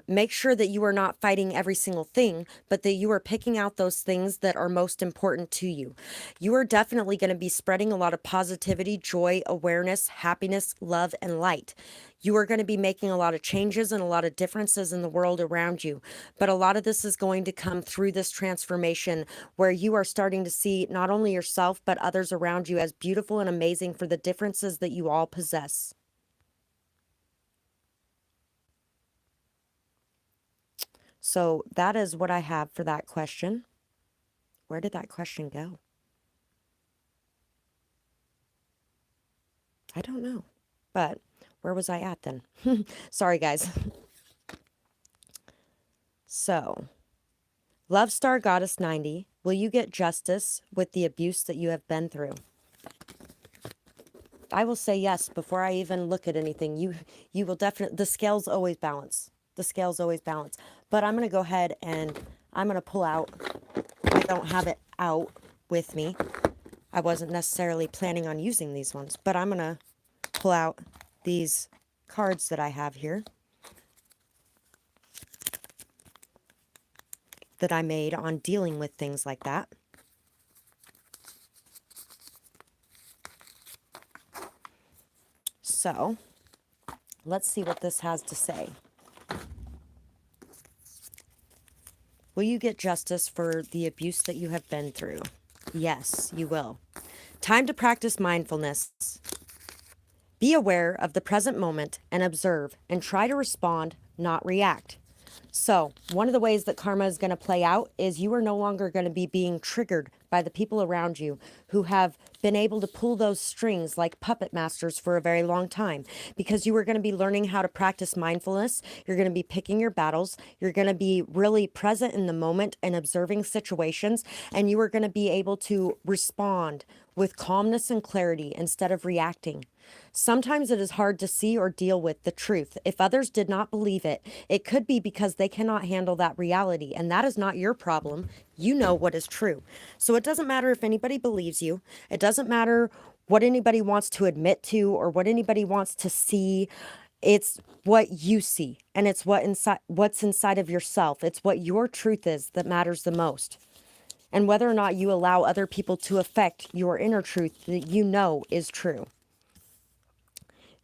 Make sure that you are not fighting every single thing, but that you are picking out those things that are most important to you. You are definitely going to be spreading a lot of positivity, joy, awareness, happiness, love, and light. You are going to be making a lot of changes and a lot of differences in the world around you. But a lot of this is going to come through this transformation where you are starting to see not only yourself, but others around you as beautiful and amazing for the differences that you all possess. So that is what I have for that question. Where did that question go? I don't know. But where was I at then? Sorry, guys. So, Love Star Goddess 90, will you get justice with the abuse that you have been through? I will say yes before I even look at anything. You will definitely, the scales always balance. The scales always balance. But I'm going to go ahead and I'm going to pull out. I don't have it out with me. I wasn't necessarily planning on using these ones, but I'm going to pull out these cards that I have here that I made on dealing with things like that. So, let's see what this has to say. Will you get justice for the abuse that you have been through? Yes, you will. Time to practice mindfulness. Be aware of the present moment and observe and try to respond, not react. So, one of the ways that karma is going to play out is you are no longer going to be being triggered by the people around you who have been able to pull those strings like puppet masters for a very long time, because you are going to be learning how to practice mindfulness. You're going to be picking your battles. You're going to be really present in the moment and observing situations, and you are going to be able to respond with calmness and clarity instead of reacting. Sometimes it is hard to see or deal with the truth. If others did not believe it, it could be because they cannot handle that reality, and that is not your problem. You know what is true. So it doesn't matter if anybody believes you. It doesn't matter what anybody wants to admit to or what anybody wants to see. It's what you see, and it's what's inside of yourself. It's what your truth is that matters the most. And whether or not you allow other people to affect your inner truth that you know is true.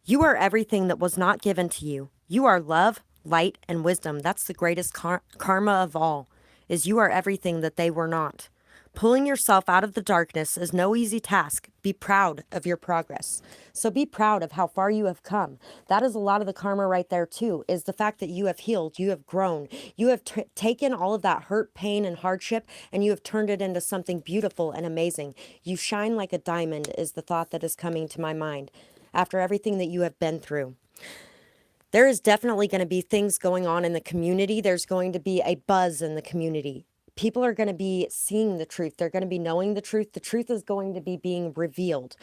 You are everything that was not given to you. You are love, light, and wisdom. That's the greatest karma of all, is you are everything that they were not. Pulling yourself out of the darkness is no easy task. Be proud of your progress. So be proud of how far you have come. That is a lot of the karma right there too, is the fact that you have healed, you have grown, you have taken all of that hurt, pain, and hardship, and you have turned it into something beautiful and amazing. You shine like a diamond is the thought that is coming to my mind after everything that you have been through. There is definitely going to be things going on in the community. There's going to be a buzz in the community. People are going to be seeing the truth. They're going to be knowing the truth. The truth is going to be being revealed.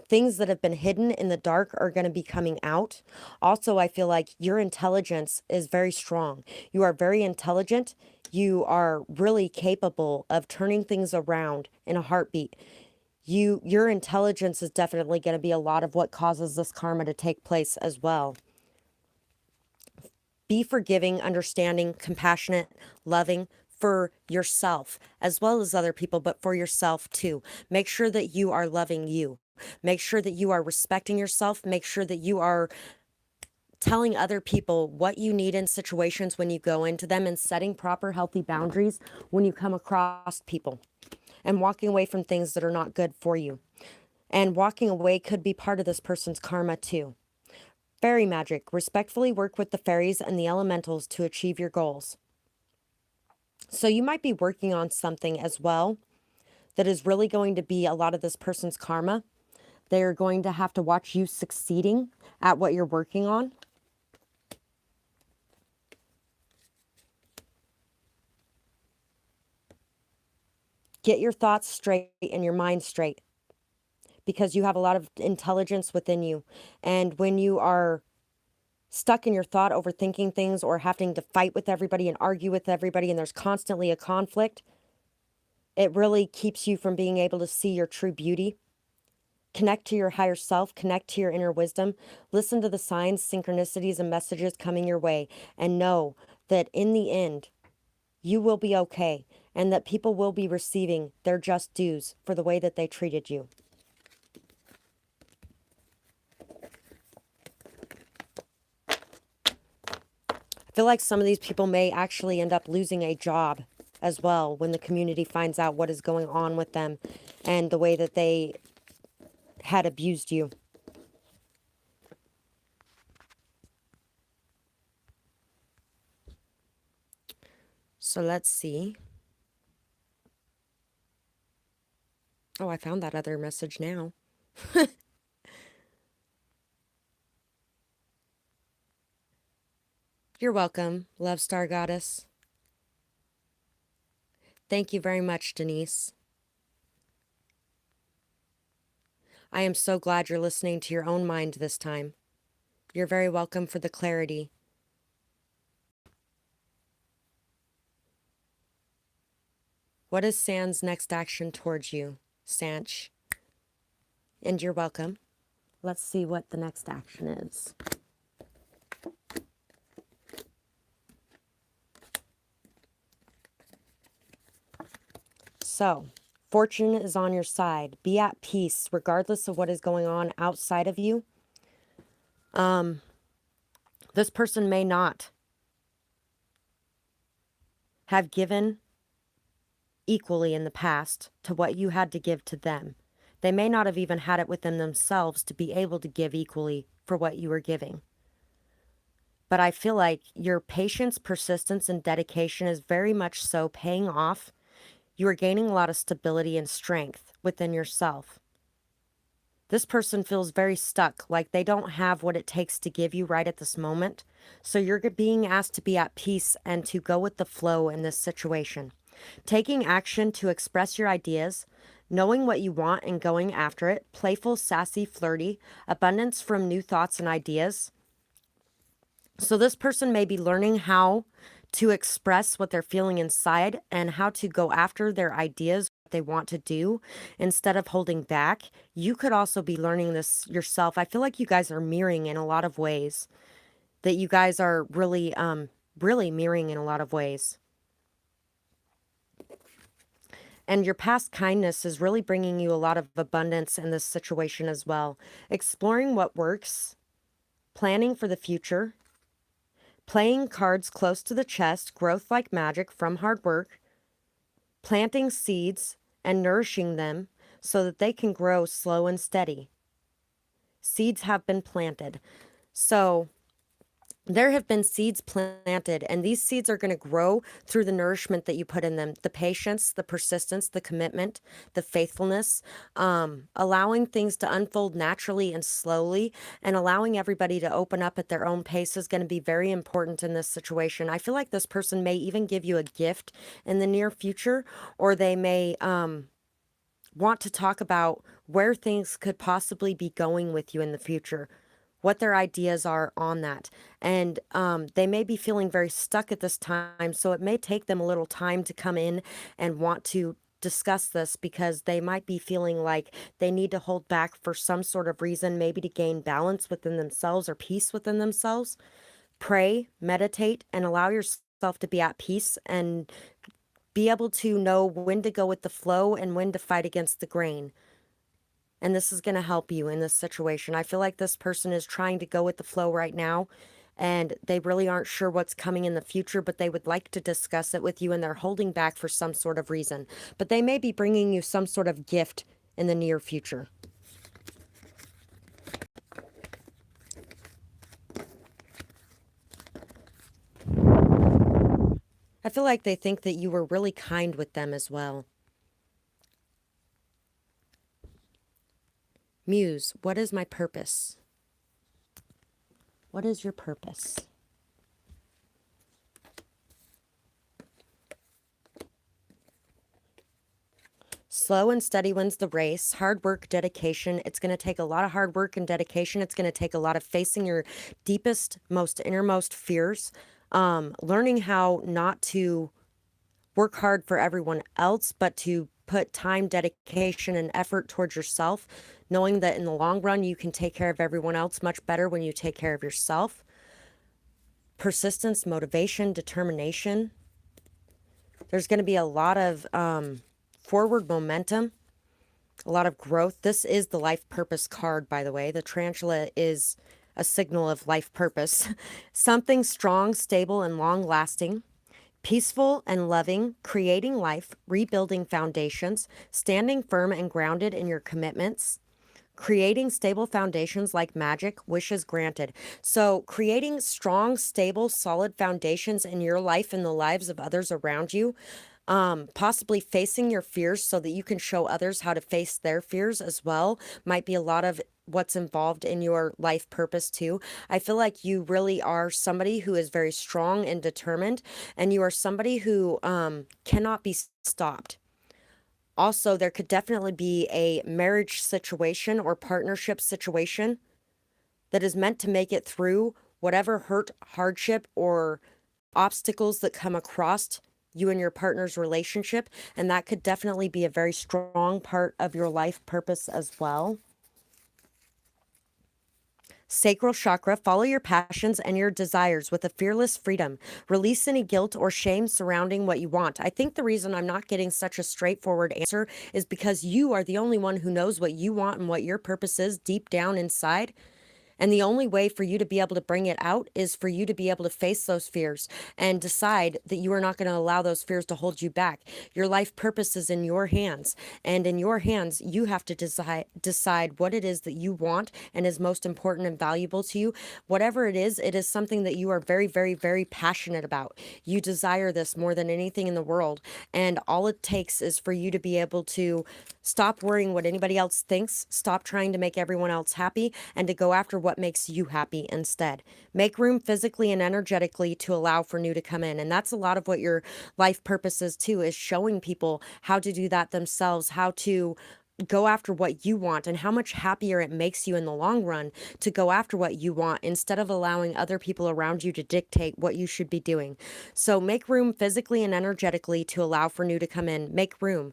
Things that have been hidden in the dark are going to be coming out. Also, I feel like your intelligence is very strong. You are very intelligent. You are really capable of turning things around in a heartbeat. Your intelligence is definitely going to be a lot of what causes this karma to take place as well. Be forgiving, understanding, compassionate, loving for yourself as well as other people, but for yourself too. Make sure that you are loving you. Make sure that you are respecting yourself. Make sure that you are telling other people what you need in situations when you go into them, and setting proper healthy boundaries when you come across people, and walking away from things that are not good for you. And walking away could be part of this person's karma too. Fairy magic. Respectfully work with the fairies and the elementals to achieve your goals. So you might be working on something as well that is really going to be a lot of this person's karma. They're going to have to watch you succeeding at what you're working on. Get your thoughts straight and your mind straight, because you have a lot of intelligence within you. And when you are stuck in your thought, overthinking things, or having to fight with everybody and argue with everybody, and there's constantly a conflict, it really keeps you from being able to see your true beauty. Connect to your higher self, connect to your inner wisdom, listen to the signs, synchronicities, and messages coming your way, and know that in the end, you will be okay, and that people will be receiving their just dues for the way that they treated you. I feel like some of these people may actually end up losing a job as well when the community finds out what is going on with them and the way that they had abused you. So let's see. Oh, I found that other message now. You're welcome, Love Star Goddess. Thank you very much, Denise. I am so glad you're listening to your own mind this time. You're very welcome for the clarity. What is San's next action towards you, Sanch? And you're welcome. Let's see what the next action is. So, fortune is on your side. Be at peace regardless of what is going on outside of you. This person may not have given equally in the past to what you had to give to them. They may not have even had it within themselves to be able to give equally for what you were giving. But I feel like your patience, persistence, and dedication is very much so paying off. You are gaining a lot of stability and strength within yourself. This person feels very stuck, like they don't have what it takes to give you right at this moment. So you're being asked to be at peace and to go with the flow in this situation. Taking action to express your ideas, knowing what you want and going after it, playful, sassy, flirty, abundance from new thoughts and ideas. So this person may be learning how to express what they're feeling inside and how to go after their ideas they want to do instead of holding back. You could also be learning this yourself. I feel like you guys are mirroring in a lot of ways, that you guys are really mirroring in a lot of ways. And your past kindness is really bringing you a lot of abundance in this situation as well. Exploring what works, planning for the future, playing cards close to the chest, growth like magic from hard work, planting seeds and nourishing them so that they can grow slow and steady. Seeds have been planted. So there have been seeds planted, and these seeds are going to grow through the nourishment that you put in them, the patience, the persistence, the commitment, the faithfulness, allowing things to unfold naturally and slowly, and allowing everybody to open up at their own pace is going to be very important in this situation. I feel like this person may even give you a gift in the near future, or they may want to talk about where things could possibly be going with you in the future, what their ideas are on that. And they may be feeling very stuck at this time, so it may take them a little time to come in and want to discuss this, because they might be feeling like they need to hold back for some sort of reason, maybe to gain balance within themselves or peace within themselves. Pray, meditate, and allow yourself to be at peace and be able to know when to go with the flow and when to fight against the grain. And this is going to help you in this situation. I feel like this person is trying to go with the flow right now, and they really aren't sure what's coming in the future, but they would like to discuss it with you, and they're holding back for some sort of reason. But they may be bringing you some sort of gift in the near future. I feel like they think that you were really kind with them as well. Muse, what is my purpose? What is your purpose? Slow and steady wins the race. Hard work, dedication. It's going to take a lot of hard work and dedication. It's going to take a lot of facing your deepest, most innermost fears. Learning how not to work hard for everyone else, but to put time, dedication, and effort towards yourself, knowing that in the long run, you can take care of everyone else much better when you take care of yourself. Persistence, motivation, determination. There's going to be a lot of forward momentum, a lot of growth. This is the life purpose card, by the way. The tarantula is a signal of life purpose. Something strong, stable, and long lasting. Peaceful and loving, creating life, rebuilding foundations, standing firm and grounded in your commitments, creating stable foundations like magic, wishes granted. So creating strong, stable, solid foundations in your life and the lives of others around you. Possibly facing your fears so that you can show others how to face their fears as well, might be a lot of what's involved in your life purpose too. I feel like you really are somebody who is very strong and determined, and you are somebody who cannot be stopped. Also, there could definitely be a marriage situation or partnership situation that is meant to make it through whatever hurt, hardship, or obstacles that come across you and your partner's relationship, and that could definitely be a very strong part of your life purpose as well. Sacral Chakra, follow your passions and your desires with a fearless freedom. Release any guilt or shame surrounding what you want. I think the reason I'm not getting such a straightforward answer is because you are the only one who knows what you want and what your purpose is deep down inside. And the only way for you to be able to bring it out is for you to be able to face those fears and decide that you are not going to allow those fears to hold you back. Your life purpose is in your hands. And in your hands, you have to decide what it is that you want and is most important and valuable to you. Whatever it is something that you are very, very, very passionate about. You desire this more than anything in the world. And all it takes is for you to be able to stop worrying what anybody else thinks, stop trying to make everyone else happy, and to go after what makes you happy instead. Make room physically and energetically to allow for new to come in. And that's a lot of what your life purpose is too, is showing people how to do that themselves, how to go after what you want and how much happier it makes you in the long run to go after what you want instead of allowing other people around you to dictate what you should be doing. So make room physically and energetically to allow for new to come in. Make room.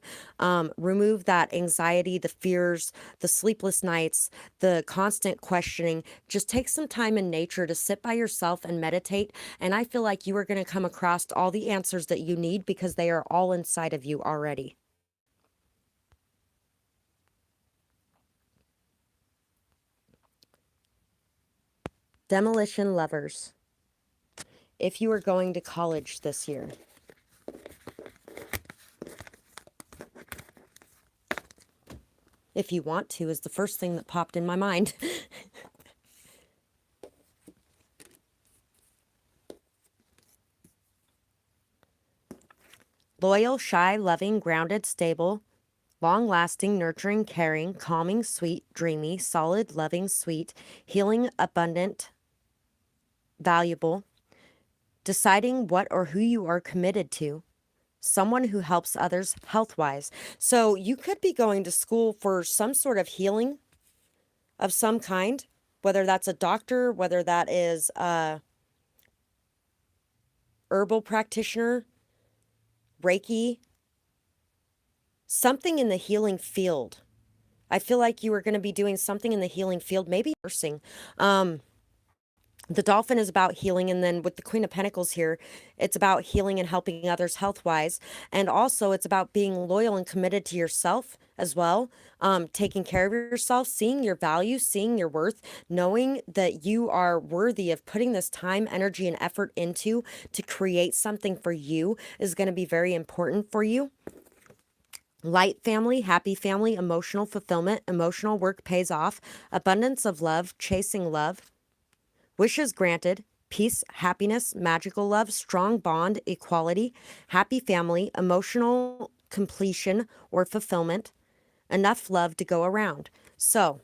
Remove that anxiety, the fears, the sleepless nights, the constant questioning. Just take some time in nature to sit by yourself and meditate. And I feel like you are going to come across all the answers that you need because they are all inside of you already. Demolition lovers. If you are going to college this year, if you want to, is the first thing that popped in my mind. Loyal, shy, loving, grounded, stable, long-lasting, nurturing, caring, calming, sweet, dreamy, solid, loving, sweet, healing, abundant, valuable, deciding what or who you are committed to, someone who helps others health-wise. So you could be going to school for some sort of healing of some kind, whether that's a doctor, whether that is a herbal practitioner, Reiki, something in the healing field. I feel like you are going to be doing something in the healing field, maybe nursing. The dolphin is about healing, and then with the Queen of Pentacles here, it's about healing and helping others health-wise, and also it's about being loyal and committed to yourself as well, taking care of yourself, seeing your value, seeing your worth, knowing that you are worthy of putting this time, energy, and effort into to create something for you is going to be very important for you. Light family, happy family, emotional fulfillment, emotional work pays off, abundance of love, chasing love, wishes granted, peace, happiness, magical love, strong bond, equality, happy family, emotional completion or fulfillment, enough love to go around. So,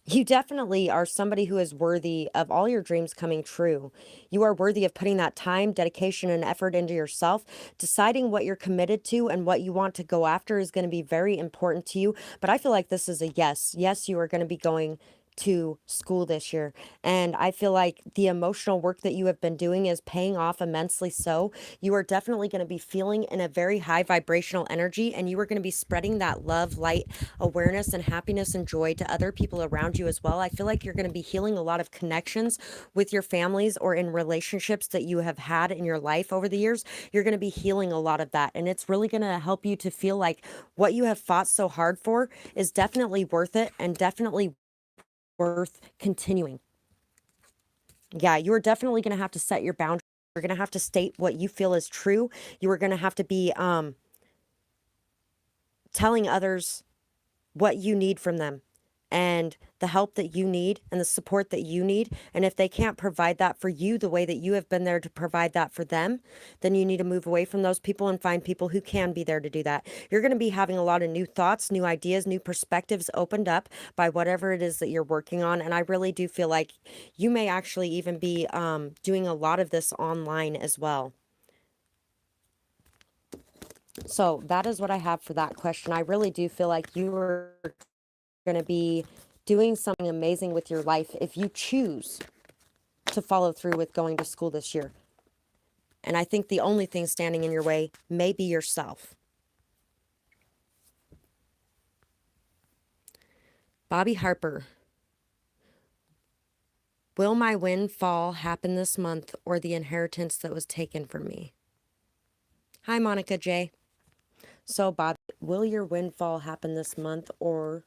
you definitely are somebody who is worthy of all your dreams coming true. You are worthy of putting that time, dedication, and effort into yourself. Deciding what you're committed to and what you want to go after is going to be very important to you. But I feel like this is a yes. Yes, you are going to be going to school this year. And I feel like the emotional work that you have been doing is paying off immensely so. You are definitely going to be feeling in a very high vibrational energy, and you are going to be spreading that love, light, awareness, and happiness and joy to other people around you as well. I feel like you're going to be healing a lot of connections with your families or in relationships that you have had in your life over the years. You're going to be healing a lot of that, and it's really going to help you to feel like what you have fought so hard for is definitely worth it and definitely worth continuing. Yeah, you are definitely going to have to set your boundaries. You're going to have to state what you feel is true. You are going to have to be telling others what you need from them and the help that you need and the support that you need. And if they can't provide that for you the way that you have been there to provide that for them, then you need to move away from those people and find people who can be there to do that. You're going to be having a lot of new thoughts, new ideas, new perspectives opened up by whatever it is that you're working on. And I really do feel like you may actually even be doing a lot of this online as well. So that is what I have for that question. I really do feel like you are going to be doing something amazing with your life if you choose to follow through with going to school this year. And I think the only thing standing in your way may be yourself. Bobby Harper. Will my windfall happen this month or the inheritance that was taken from me? Hi, Monica J. So, Bobby, will your windfall happen this month or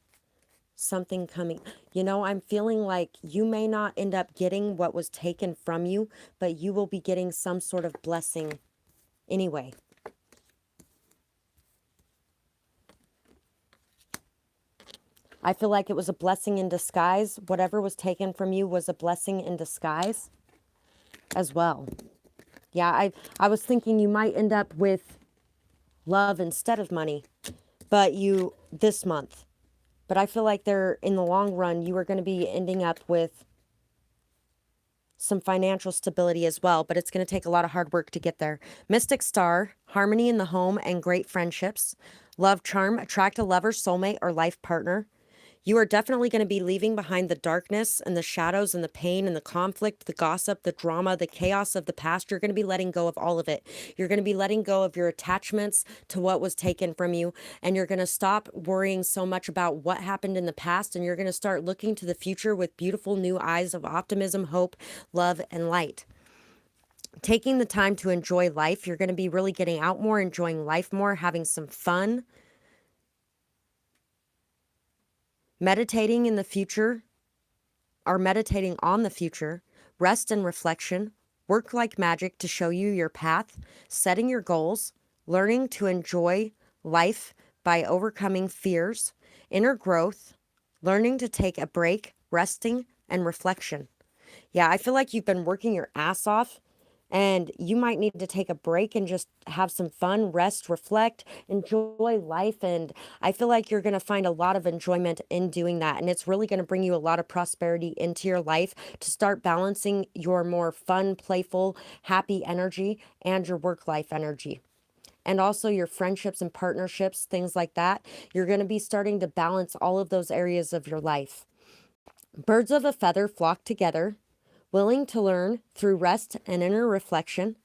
something coming? You know, I'm feeling like you may not end up getting what was taken from you, but you will be getting some sort of blessing anyway. I feel like it was a blessing in disguise. Whatever was taken from you was a blessing in disguise as well. Yeah, I was thinking you might end up with love instead of money, but this month. But I feel like in the long run, you are going to be ending up with some financial stability as well, but it's going to take a lot of hard work to get there. Mystic Star, harmony in the home and great friendships, Love charm, attract a lover, soulmate, or life partner. You are definitely going to be leaving behind the darkness and the shadows and the pain and the conflict, the gossip, the drama, the chaos of the past. You're going to be letting go of all of it. You're going to be letting go of your attachments to what was taken from you. And you're going to stop worrying so much about what happened in the past. And you're going to start looking to the future with beautiful new eyes of optimism, hope, love, and light. Taking the time to enjoy life. You're going to be really getting out more, enjoying life more, having some fun. Meditating in the future, or meditating on the future, rest and reflection, work like magic to show you your path, setting your goals, learning to enjoy life by overcoming fears, inner growth, learning to take a break, resting, and reflection. Yeah, I feel like you've been working your ass off and you might need to take a break and just have some fun, rest, reflect, enjoy life. And I feel like you're going to find a lot of enjoyment in doing that. And it's really going to bring you a lot of prosperity into your life to start balancing your more fun, playful, happy energy and your work life energy. And also your friendships and partnerships, things like that. You're going to be starting to balance all of those areas of your life. Birds of a feather flock together, willing to learn through rest and inner reflection,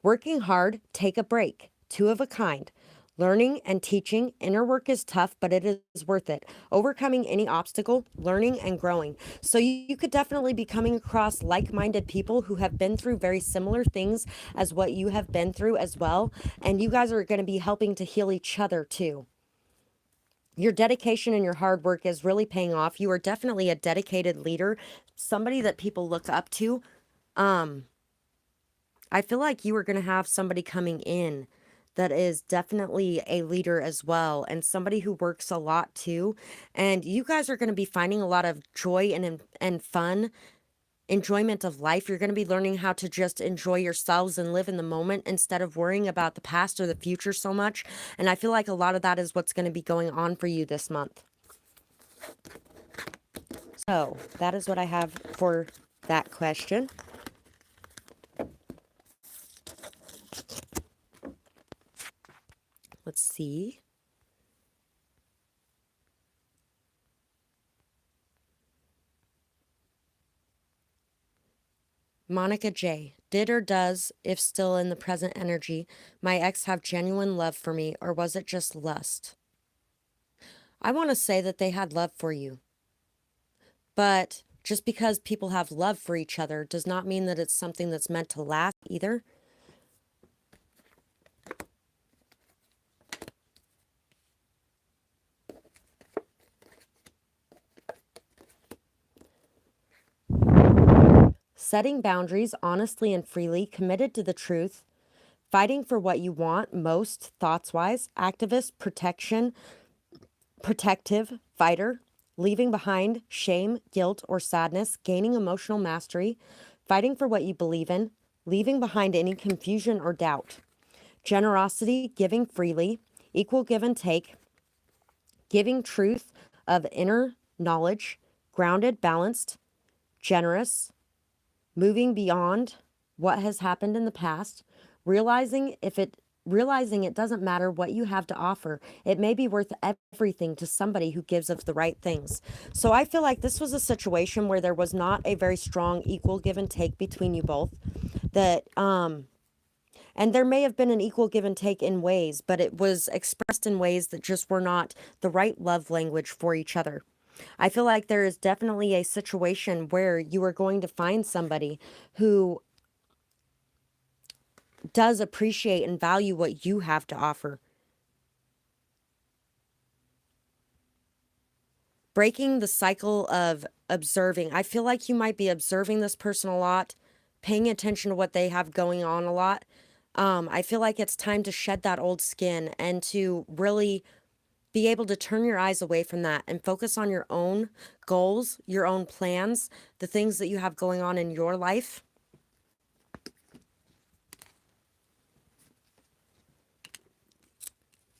working hard, take a break, two of a kind, learning and teaching. Inner work is tough, but it is worth it. Overcoming any obstacle, learning and growing. So you could definitely be coming across like-minded people who have been through very similar things as what you have been through as well. And you guys are going to be helping to heal each other too. Your dedication and your hard work is really paying off. You are definitely a dedicated leader, somebody that people look up to. I feel like you are going to have somebody coming in that is definitely a leader as well, and somebody who works a lot too. And you guys are going to be finding a lot of joy and fun, enjoyment of life. You're going to be learning how to just enjoy yourselves and live in the moment instead of worrying about the past or the future so much. And I feel like a lot of that is what's going to be going on for you this month. So that is what I have for that question. Let's see. Monica J. Did or does, if still in the present energy, my ex have genuine love for me, or was it just lust? I want to say that they had love for you. But just because people have love for each other does not mean that it's something that's meant to last either. Setting boundaries honestly and freely, committed to the truth, fighting for what you want most, thoughts-wise, activist, protective, fighter, leaving behind shame, guilt, or sadness, gaining emotional mastery, fighting for what you believe in, leaving behind any confusion or doubt. Generosity, giving freely, equal give and take, giving truth of inner knowledge, grounded, balanced, generous, moving beyond what has happened in the past, realizing it doesn't matter what you have to offer. It may be worth everything to somebody who gives of the right things. So I feel like this was a situation where there was not a very strong equal give and take between you both. And there may have been an equal give and take in ways, but it was expressed in ways that just were not the right love language for each other. I feel like there is definitely a situation where you are going to find somebody who does appreciate and value what you have to offer. Breaking the cycle of observing. I feel like you might be observing this person a lot, paying attention to what they have going on a lot. I feel like it's time to shed that old skin and to really be able to turn your eyes away from that and focus on your own goals, your own plans, the things that you have going on in your life.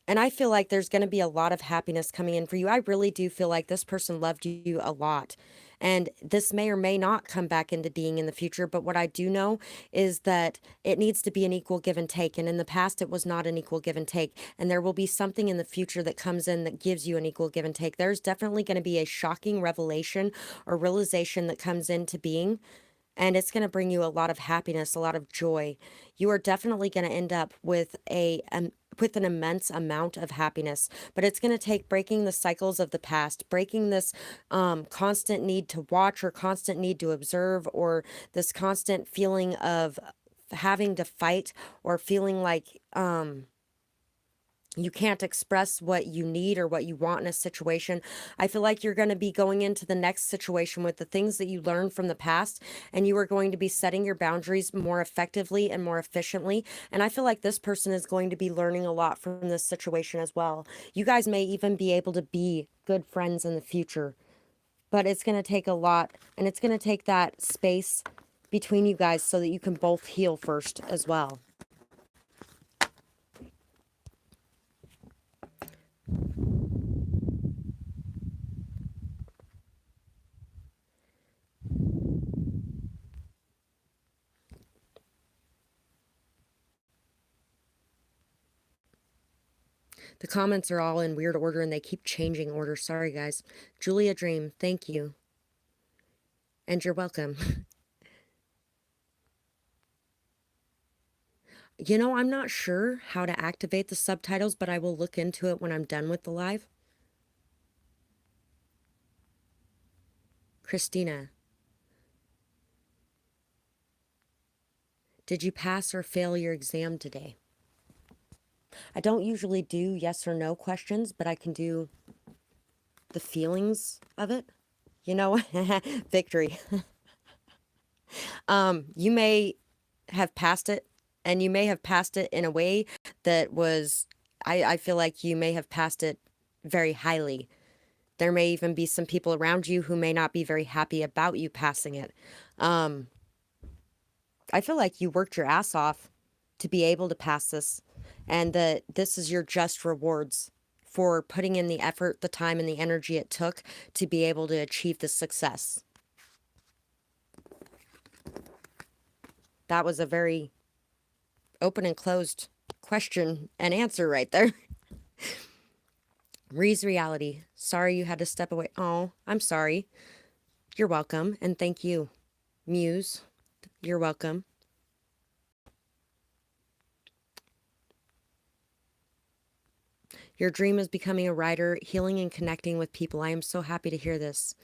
And I feel like there's going to be a lot of happiness coming in for you. I really do feel like this person loved you a lot. And this may or may not come back into being in the future. But what I do know is that it needs to be an equal give and take. And in the past, it was not an equal give and take. And there will be something in the future that comes in that gives you an equal give and take. There's definitely going to be a shocking revelation or realization that comes into being, and it's going to bring you a lot of happiness, a lot of joy. You are definitely going to end up with with an immense amount of happiness, but it's going to take breaking the cycles of the past, breaking this constant need to watch or constant need to observe, or this constant feeling of having to fight, or feeling like you can't express what you need or what you want in a situation. I feel like you're going to be going into the next situation with the things that you learned from the past, and you are going to be setting your boundaries more effectively and more efficiently. And I feel like this person is going to be learning a lot from this situation as well. You guys may even be able to be good friends in the future, but it's going to take a lot, and it's going to take that space between you guys so that you can both heal first as well. The comments are all in weird order and they keep changing order. Sorry, guys. Julia Dream, thank you. And you're welcome. You know, I'm not sure how to activate the subtitles, but I will look into it when I'm done with the live. Christina, did you pass or fail your exam today? I don't usually do yes or no questions, but I can do the feelings of it. You know, victory. You may have passed it, and you may have passed it in a way that was, I feel like you may have passed it very highly. There may even be some people around you who may not be very happy about you passing it. I feel like you worked your ass off to be able to pass this, and that this is your just rewards for putting in the effort, the time, and the energy it took to be able to achieve the success. That was a very open and closed question and answer right there. Ree's Reality. Sorry you had to step away. Oh, I'm sorry. You're welcome, and thank you. Muse, you're welcome. Your dream is becoming a writer, healing and connecting with people. I am so happy to hear this.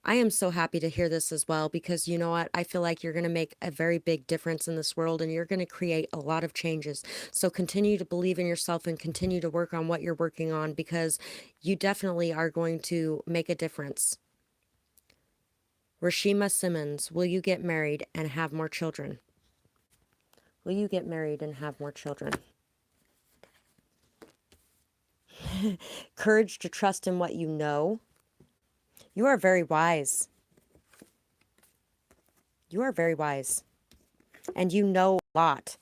I am so happy to hear this as well, because you know what? I feel like you're going to make a very big difference in this world, and you're going to create a lot of changes. So continue to believe in yourself and continue to work on what you're working on, because you definitely are going to make a difference. Rashima Simmons, will you get married and have more children? Will you get married and have more children? Courage to trust in what you know. You are very wise. You are very wise. And you know a lot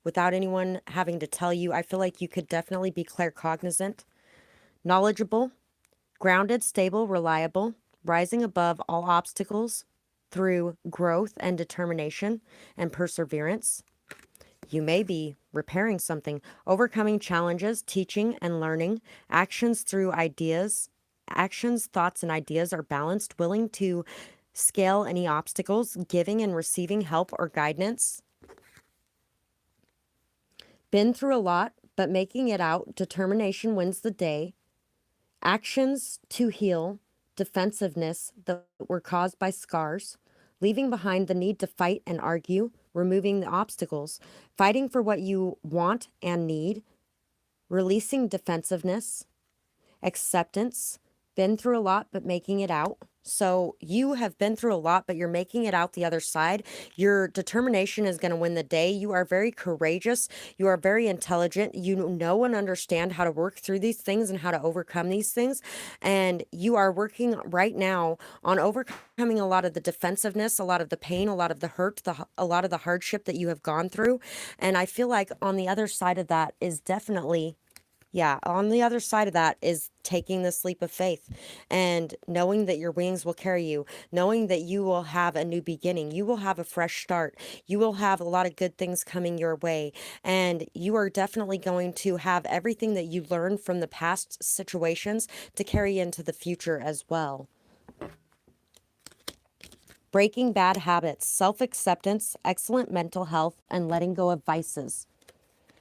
without anyone having to tell you. I feel like you could definitely be claircognizant, knowledgeable, grounded, stable, reliable, rising above all obstacles through growth and determination and perseverance. You may be repairing something, overcoming challenges, teaching and learning, actions through ideas. Actions, thoughts, and ideas are balanced, willing to scale any obstacles, giving and receiving help or guidance. Been through a lot, but making it out. Determination wins the day. Actions to heal, defensiveness that were caused by scars, leaving behind the need to fight and argue, removing the obstacles, fighting for what you want and need, releasing defensiveness, acceptance, been through a lot, but making it out. So you have been through a lot, but you're making it out the other side. Your determination is going to win the day. You are very courageous. You are very intelligent. You know and understand how to work through these things and how to overcome these things. And you are working right now on overcoming a lot of the defensiveness, a lot of the pain, a lot of the hurt, a lot of the hardship that you have gone through. And I feel like on the other side of that is definitely Yeah, on the other side of that is taking this leap of faith and knowing that your wings will carry you, knowing that you will have a new beginning, you will have a fresh start, you will have a lot of good things coming your way, and you are definitely going to have everything that you learned from the past situations to carry into the future as well. Breaking bad habits, self-acceptance, excellent mental health, and letting go of vices.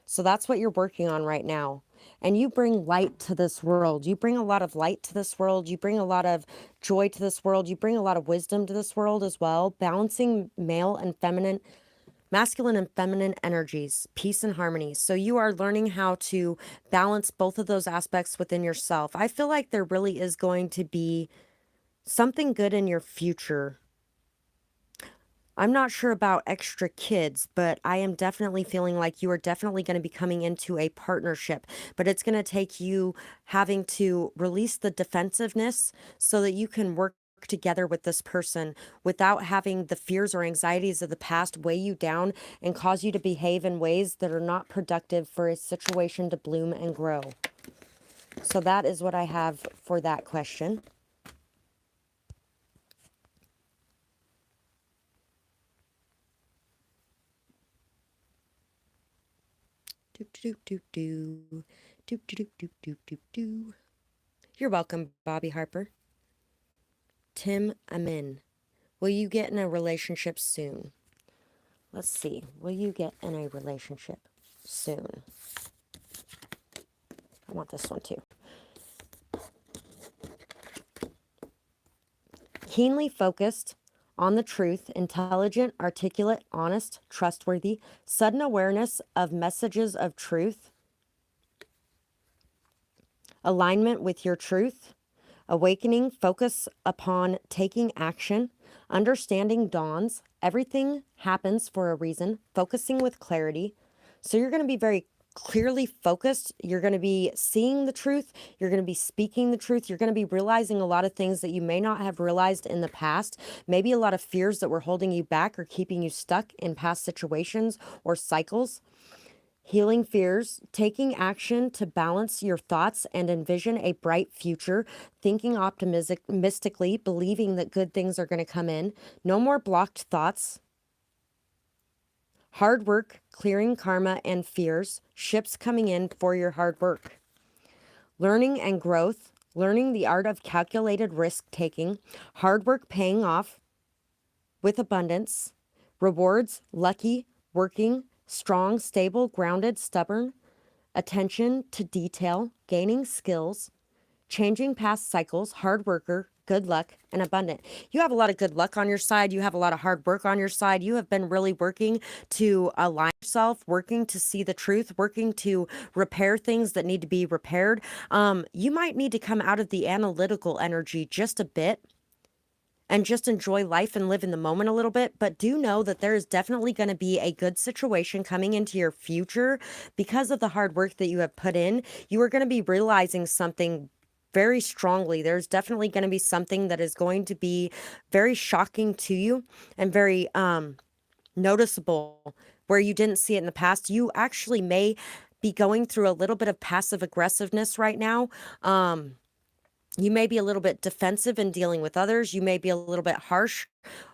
So that's what you're working on right now. And you bring light to this world. You bring a lot of light to this world. You bring a lot of joy to this world. You bring a lot of wisdom to this world as well. Balancing male and feminine, masculine and feminine energies, peace and harmony. So you are learning how to balance both of those aspects within yourself. I feel like there really is going to be something good in your future. I'm not sure about extra kids, but I am definitely feeling like you are definitely going to be coming into a partnership. But it's going to take you having to release the defensiveness so that you can work together with this person without having the fears or anxieties of the past weigh you down and cause you to behave in ways that are not productive for a situation to bloom and grow. So that is what I have for that question. Do do do do do do do do do do. You're welcome, Bobby Harper. Tim Amin. Will you get in a relationship soon? Let's see. Will you get in a relationship soon? I want this one too. Keenly focused on the truth, intelligent, articulate, honest, trustworthy, sudden awareness of messages of truth, alignment with your truth, awakening, focus upon taking action, understanding dawns, everything happens for a reason, focusing with clarity. So you're going to be very clearly focused. You're going to be seeing the truth. You're going to be speaking the truth. You're going to be realizing a lot of things that you may not have realized in the past. Maybe a lot of fears that were holding you back or keeping you stuck in past situations or cycles. Healing fears, taking action to balance your thoughts and envision a bright future, thinking optimistically, believing that good things are going to come in. No more blocked thoughts. Hard work, clearing karma and fears, ships coming in for your hard work. Learning and growth, learning the art of calculated risk taking, hard work paying off with abundance, rewards, lucky, working, strong, stable, grounded, stubborn, attention to detail, gaining skills, changing past cycles, hard worker, good luck, and abundant. You have a lot of good luck on your side. You have a lot of hard work on your side. You have been really working to align yourself, working to see the truth, working to repair things that need to be repaired. You might need to come out of the analytical energy just a bit and just enjoy life and live in the moment a little bit. But do know that there is definitely going to be a good situation coming into your future because of the hard work that you have put in. You are going to be realizing something very strongly. There's definitely going to be something that is going to be very shocking to you and very noticeable where you didn't see it in the past. You actually may be going through a little bit of passive aggressiveness right now. You may be a little bit defensive in dealing with others. You may be a little bit harsh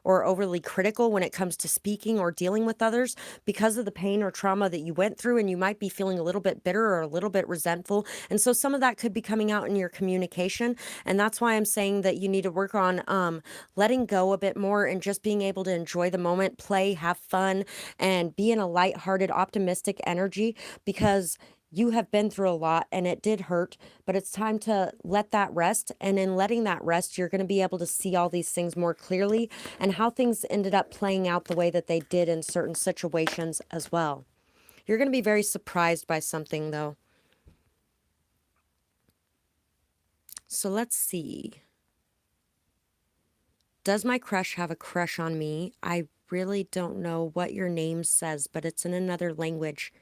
or overly critical when it comes to speaking or dealing with others because of the pain or trauma that you went through, and you might be feeling a little bit bitter or a little bit resentful. And so some of that could be coming out in your communication. And that's why I'm saying that you need to work on letting go a bit more and just being able to enjoy the moment, play, have fun, and be in a lighthearted, optimistic energy, because you have been through a lot and it did hurt, but it's time to let that rest. And in letting that rest, you're going to be able to see all these things more clearly and how things ended up playing out the way that they did in certain situations as well. You're going to be very surprised by something, though. So let's see. Does my crush have a crush on me? I really don't know what your name says, but it's in another language.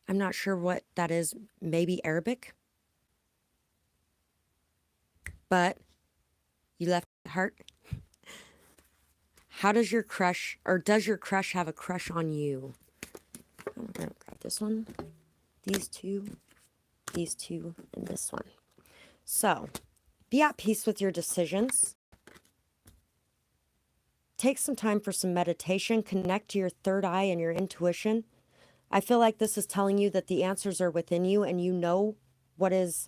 I'm not sure what that is. Maybe Arabic? But you left a heart. How does your crush, or does your crush have a crush on you? I'm gonna grab this one. these two, and this one. So, be at peace with your decisions. Take some time for some meditation. Connect to your third eye and your intuition. I feel like this is telling you that the answers are within you, and you know what this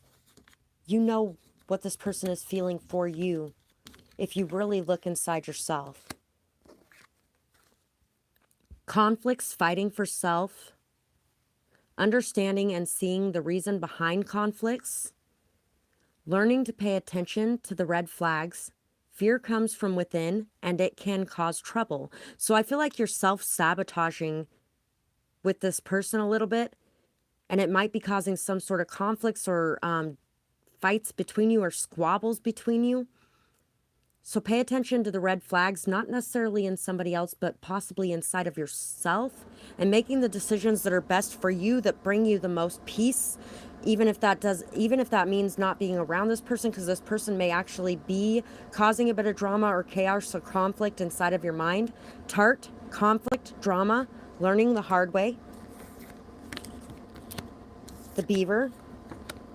person is feeling for you if you really look inside yourself. Conflicts, fighting for self, understanding and seeing the reason behind conflicts, learning to pay attention to the red flags. Fear comes from within and it can cause trouble. So I feel like you're self-sabotaging with this person a little bit, and it might be causing some sort of conflicts or fights between you or squabbles between you. So pay attention to the red flags, not necessarily in somebody else, but possibly inside of yourself, and making the decisions that are best for you, that bring you the most peace, even if that means not being around this person, because this person may actually be causing a bit of drama or chaos or conflict inside of your mind. Tart, conflict, drama, learning the hard way. The Beaver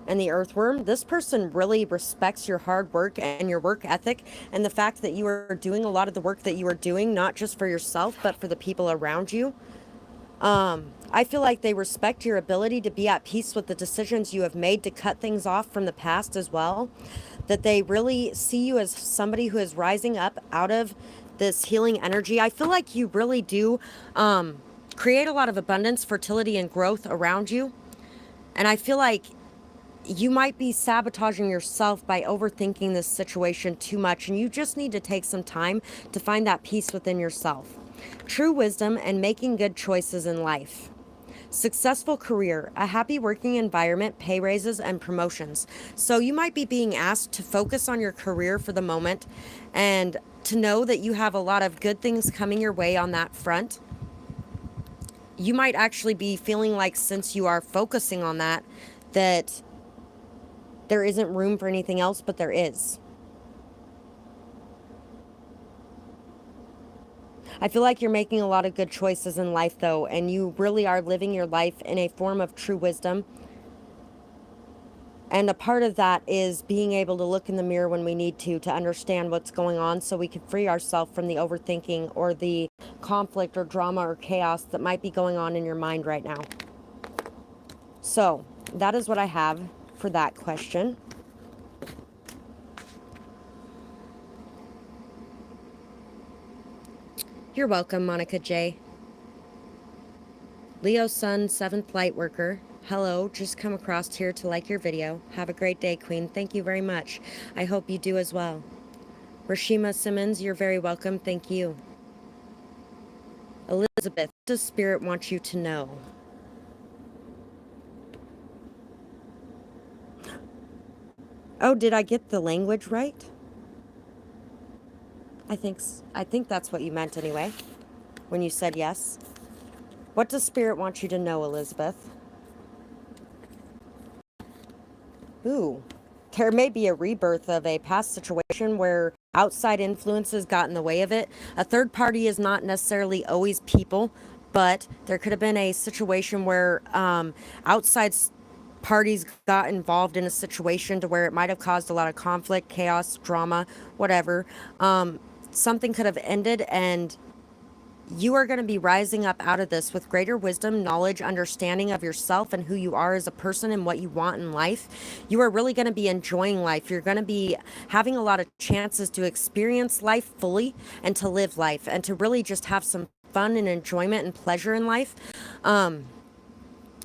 and the Earthworm. This person really respects your hard work and your work ethic, and the fact that you are doing a lot of the work that you are doing, not just for yourself, but for the people around you. I feel like they respect your ability to be at peace with the decisions you have made to cut things off from the past as well. That they really see you as somebody who is rising up out of this healing energy. I feel like you really do create a lot of abundance, fertility, and growth around you. And I feel like you might be sabotaging yourself by overthinking this situation too much, and you just need to take some time to find that peace within yourself. True wisdom and making good choices in life. Successful career, a happy working environment, pay raises, and promotions. So you might be being asked to focus on your career for the moment and to know that you have a lot of good things coming your way on that front. You might actually be feeling like, since you are focusing on that, that there isn't room for anything else, but there is. I feel like you're making a lot of good choices in life, though, and you really are living your life in a form of true wisdom. And a part of that is being able to look in the mirror when we need to understand what's going on, so we can free ourselves from the overthinking or the conflict or drama or chaos that might be going on in your mind right now. So that is what I have for that question. You're welcome, Monica J. Leo Sun, 7th Light Worker. Hello, just come across here to like your video. Have a great day, Queen. Thank you very much. I hope you do as well. Rashima Simmons, you're very welcome. Thank you. Elizabeth, what does Spirit want you to know? Oh, did I get the language right? I think that's what you meant anyway, when you said yes. What does Spirit want you to know, Elizabeth? Ooh, there may be a rebirth of a past situation where outside influences got in the way of it. A third party is not necessarily always people, but there could have been a situation where outside parties got involved in a situation to where it might have caused a lot of conflict, chaos, drama, whatever. Something could have ended, and you are going to be rising up out of this with greater wisdom, knowledge, understanding of yourself and who you are as a person and what you want in life. You are really going to be enjoying life. You're going to be having a lot of chances to experience life fully and to live life and to really just have some fun and enjoyment and pleasure in life.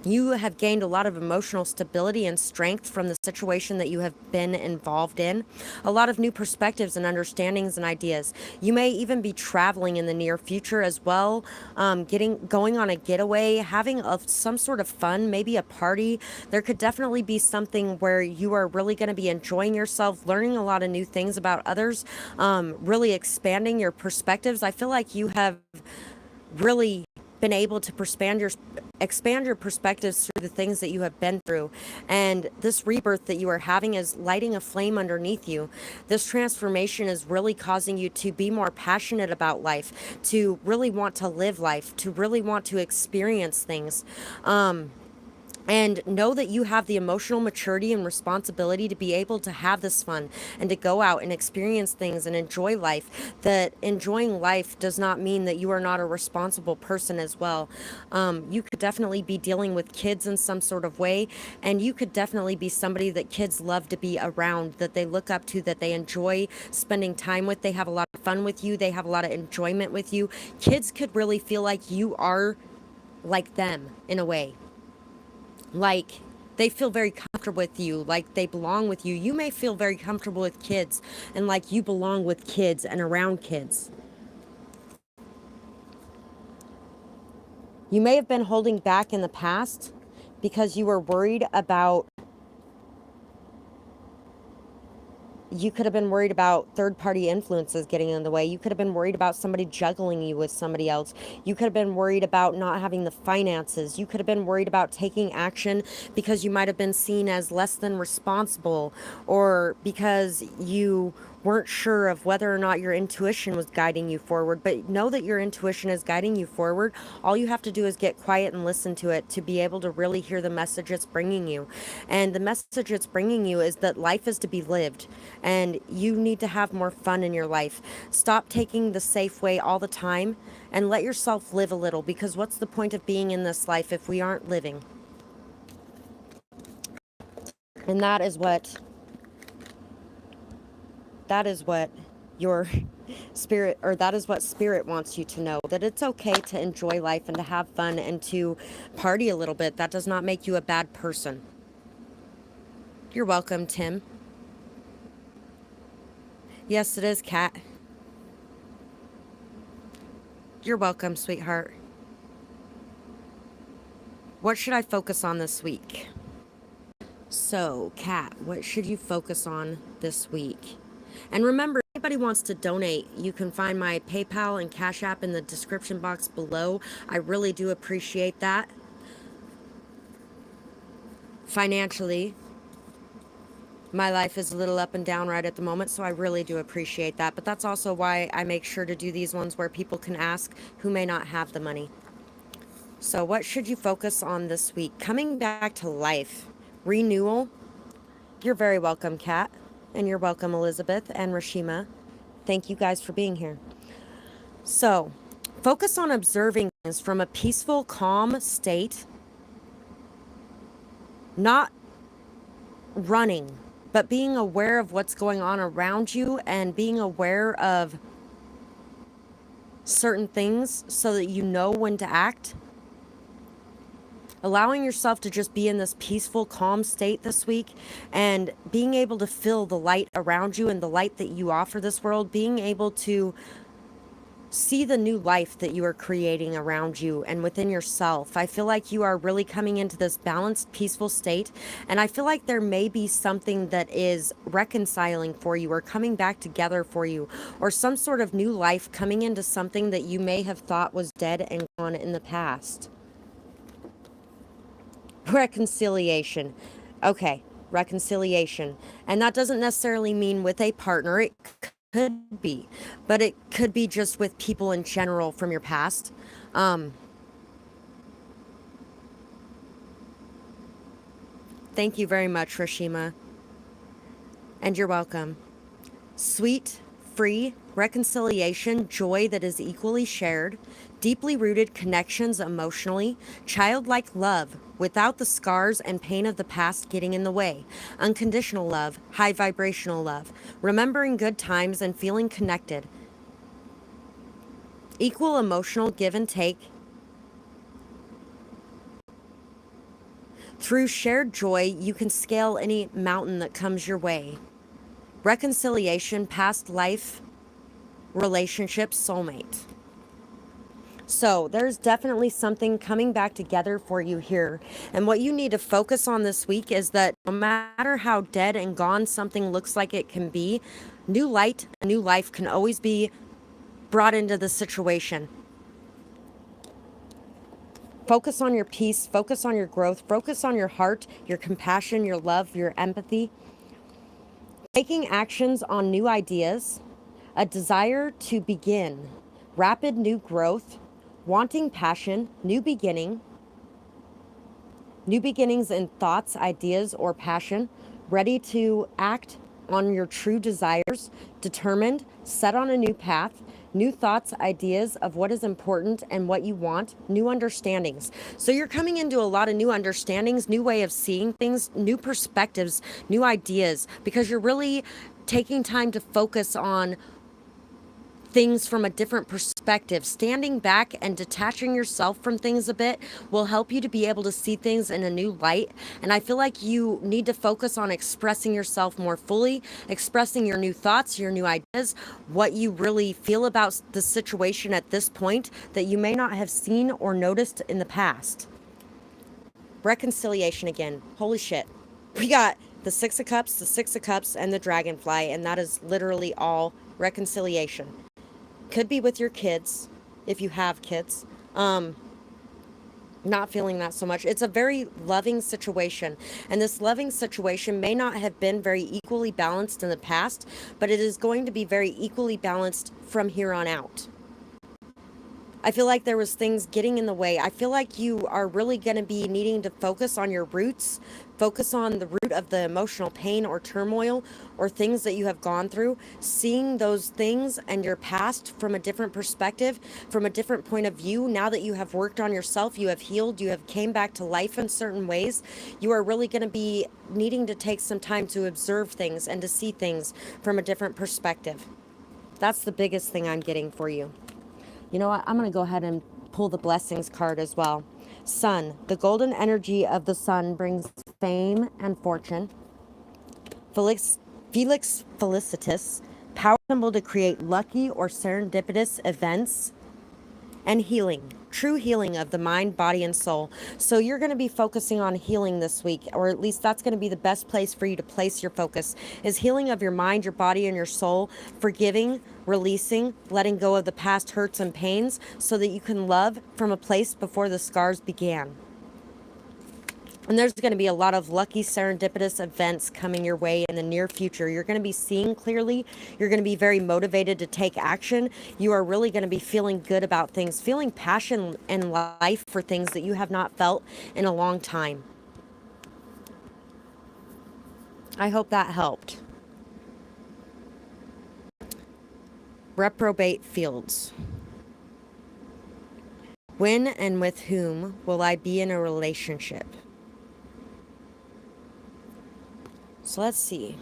You have gained a lot of emotional stability and strength from the situation that you have been involved in. A lot of new perspectives and understandings and ideas. You may even be traveling in the near future as well, going on a getaway, having some sort of fun, maybe a party. There could definitely be something where you are really going to be enjoying yourself, learning a lot of new things about others, really expanding your perspectives. I feel like you have really been able to expand your perspectives through the things that you have been through. And this rebirth that you are having is lighting a flame underneath you. This transformation is really causing you to be more passionate about life, to really want to live life, to really want to experience things. And know that you have the emotional maturity and responsibility to be able to have this fun and to go out and experience things and enjoy life. That enjoying life does not mean that you are not a responsible person as well. You could definitely be dealing with kids in some sort of way, and you could definitely be somebody that kids love to be around, that they look up to, that they enjoy spending time with. They have a lot of fun with you, they have a lot of enjoyment with you. Kids could really feel like you are like them in a way. Like they feel very comfortable with you, like they belong with you. You may feel very comfortable with kids and like you belong with kids and around kids. You may have been holding back in the past because you were worried about, you could have been worried about third-party influences getting in the way. You could have been worried about somebody juggling you with somebody else. You could have been worried about not having the finances. You could have been worried about taking action because you might have been seen as less than responsible, or because you weren't sure of whether or not your intuition was guiding you forward. But know that your intuition is guiding you forward. All you have to do is get quiet and listen to it to be able to really hear the message it's bringing you. And the message it's bringing you is that life is to be lived, and you need to have more fun in your life. Stop taking the safe way all the time and let yourself live a little, because what's the point of being in this life if we aren't living? And that is what your spirit, or that is what spirit wants you to know, that it's okay to enjoy life and to have fun and to party a little bit. That does not make you a bad person. You're welcome, Tim. Yes, it is, Kat. You're welcome, sweetheart. What should I focus on this week? So, Kat, what should you focus on this week? And remember, if anybody wants to donate, you can find my PayPal and Cash App in the description box below. I really do appreciate that. Financially, my life is a little up and down right at the moment, so I really do appreciate that. But that's also why I make sure to do these ones where people can ask who may not have the money. So what should you focus on this week? Coming back to life. Renewal. You're very welcome, Kat. And you're welcome, Elizabeth and Rashima. Thank you guys for being here. So, focus on observing things from a peaceful, calm state. Not running, but being aware of what's going on around you and being aware of certain things so that you know when to act. Allowing yourself to just be in this peaceful, calm state this week, and being able to feel the light around you and the light that you offer this world, being able to see the new life that you are creating around you and within yourself. I feel like you are really coming into this balanced, peaceful state, and I feel like there may be something that is reconciling for you or coming back together for you, or some sort of new life coming into something that you may have thought was dead and gone in the past. Reconciliation. Okay, reconciliation. And that doesn't necessarily mean with a partner. It could be, but it could be just with people in general from your past. Thank you very much, Rashima. And you're welcome. Sweet, free, reconciliation, joy that is equally shared, deeply rooted connections emotionally, childlike love without the scars and pain of the past getting in the way, unconditional love, high vibrational love, remembering good times and feeling connected, equal emotional give and take. Through shared joy, you can scale any mountain that comes your way. Reconciliation, past life, relationships, soulmate. So there's definitely something coming back together for you here. And what you need to focus on this week is that no matter how dead and gone something looks like it can be, new light, new life can always be brought into the situation. Focus on your peace, focus on your growth, focus on your heart, your compassion, your love, your empathy. Taking actions on new ideas, a desire to begin, rapid new growth, wanting passion, new beginning, New beginnings in thoughts, ideas, or passion. Ready to act on your true desires. Determined, set on a new path. New thoughts, ideas of what is important and what you want. New understandings. So you're coming into a lot of new understandings, new way of seeing things, new perspectives, new ideas, because you're really taking time to focus on things from a different perspective. Standing back and detaching yourself from things a bit will help you to be able to see things in a new light. And I feel like you need to focus on expressing yourself more fully, expressing your new thoughts, your new ideas, what you really feel about the situation at this point that you may not have seen or noticed in the past. Reconciliation again. Holy shit. We got the Six of Cups, the Six of Cups, and the Dragonfly, and that is literally all reconciliation. Could be with your kids, if you have kids. Not feeling that so much. It's a very loving situation. And this loving situation may not have been very equally balanced in the past, but it is going to be very equally balanced from here on out. I feel like there was things getting in the way. I feel like you are really going to be needing to focus on your roots, focus on the root of the emotional pain or turmoil or things that you have gone through, seeing those things and your past from a different perspective, from a different point of view. Now that you have worked on yourself, you have healed, you have came back to life in certain ways, you are really going to be needing to take some time to observe things and to see things from a different perspective. That's the biggest thing I'm getting for you. You know what? I'm going to go ahead and pull the blessings card as well. Sun. The golden energy of the sun brings fame and fortune. Felix Felicitas. Power symbol to create lucky or serendipitous events. And healing. True healing of the mind, body, and soul. So you're going to be focusing on healing this week, or at least that's going to be the best place for you to place your focus, is healing of your mind, your body, and your soul, forgiving, releasing, letting go of the past hurts and pains so that you can love from a place before the scars began. And there's going to be a lot of lucky serendipitous events coming your way in the near future. You're going to be seeing clearly. You're going to be very motivated to take action. You are really going to be feeling good about things, feeling passion and life for things that you have not felt in a long time. I hope that helped. Reprobate fields. When and with whom will I be in a relationship? So let's see.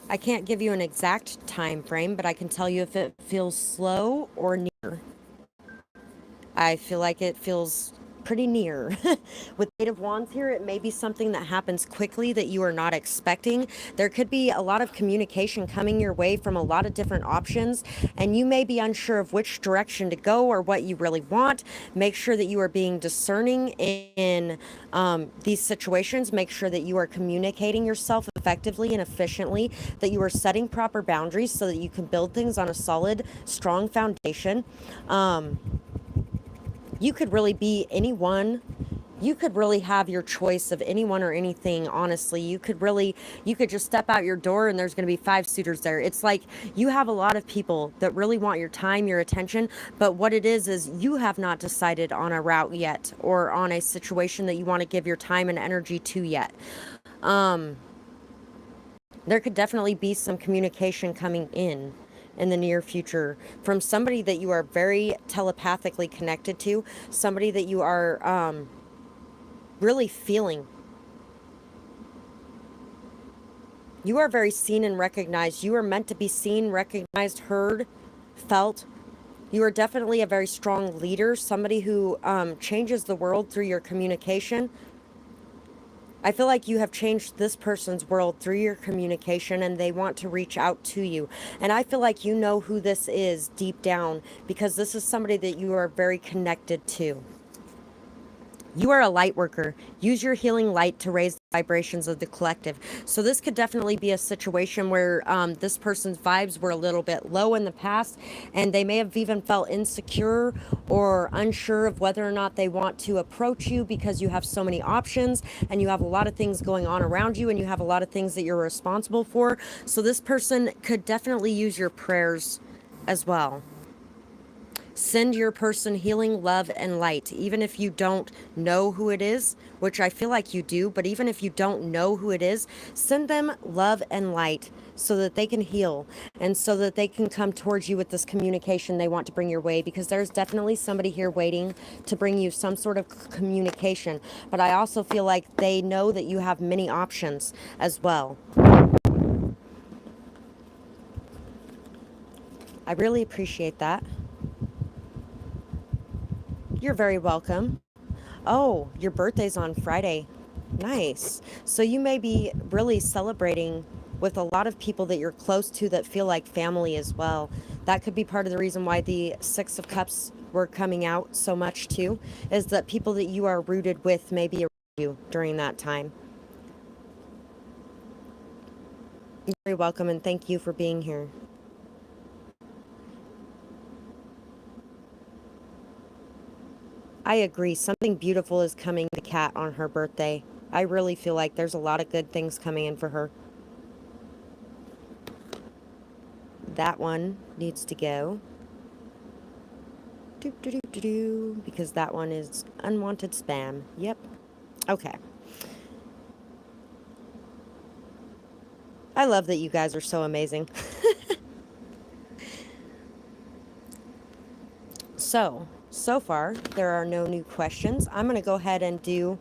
I can't give you an exact time frame, but I can tell you if it feels slow or near. I feel like it feels pretty near. With Eight of Wands here, it may be something that happens quickly that you are not expecting. There could be a lot of communication coming your way from a lot of different options, and you may be unsure of which direction to go or what you really want. Make sure that you are being discerning in these situations. Make sure that you are communicating yourself effectively and efficiently, that you are setting proper boundaries so that you can build things on a solid, strong foundation. You could really be anyone. You could really have your choice of anyone or anything, honestly. You could just step out your door and there's going to be 5 suitors there. It's like you have a lot of people that really want your time, your attention, but what it is you have not decided on a route yet or on a situation that you want to give your time and energy to yet. There could definitely be some communication coming in the near future from somebody that you are very telepathically connected to, somebody that you are really feeling. You are very seen and recognized. You are meant to be seen, recognized, heard, felt. You are definitely a very strong leader, somebody who changes the world through your communication. I feel like you have changed this person's world through your communication and they want to reach out to you. And I feel like you know who this is deep down because this is somebody that you are very connected to. You are a light worker. Use your healing light to raise the vibrations of the collective. So this could definitely be a situation where this person's vibes were a little bit low in the past, and they may have even felt insecure or unsure of whether or not they want to approach you because you have so many options and you have a lot of things going on around you and you have a lot of things that you're responsible for. So this person could definitely use your prayers as well. Send your person healing, love, and light. Even if you don't know who it is, which I feel like you do, but even if you don't know who it is, send them love and light so that they can heal and so that they can come towards you with this communication they want to bring your way, because there's definitely somebody here waiting to bring you some sort of communication. But I also feel like they know that you have many options as well. I really appreciate that. You're very welcome. Oh, your birthday's on Friday. Nice. So you may be really celebrating with a lot of people that you're close to that feel like family as well. That could be part of the reason why the Six of Cups were coming out so much too, is that people that you are rooted with may be around you during that time. You're very welcome, and thank you for being here. I agree. Something beautiful is coming to Kat on her birthday. I really feel like there's a lot of good things coming in for her. That one needs to go. Because that one is unwanted spam. Yep. Okay. I love that you guys are so amazing. So far, there are no new questions. I'm going to go ahead and do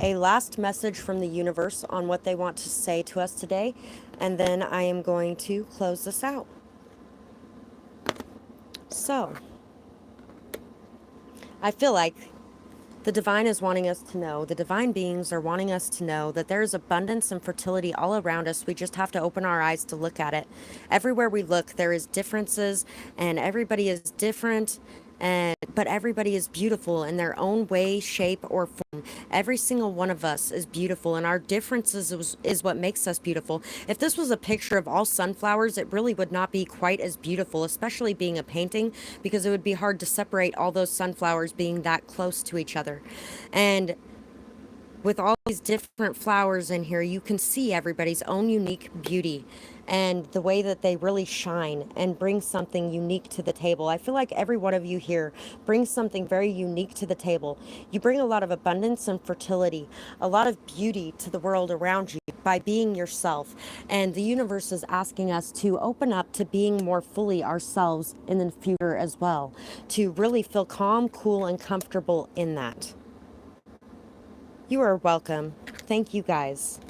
a last message from the universe on what they want to say to us today, and then I am going to close this out. So, I feel like the divine is wanting us to know, the divine beings are wanting us to know that there is abundance and fertility all around us. We just have to open our eyes to look at it. Everywhere we look, there is differences, and everybody is different, but everybody is beautiful in their own way, shape, or form. Every single one of us is beautiful, and our differences is what makes us beautiful. If this was a picture of all sunflowers, it really would not be quite as beautiful, especially being a painting, because it would be hard to separate all those sunflowers being that close to each other. And with all these different flowers in here, you can see everybody's own unique beauty and the way that they really shine and bring something unique to the table. I feel like every one of you here brings something very unique to the table. You bring a lot of abundance and fertility, a lot of beauty to the world around you by being yourself. And the universe is asking us to open up to being more fully ourselves in the future as well, to really feel calm, cool, and comfortable in that. You are welcome. Thank you, guys.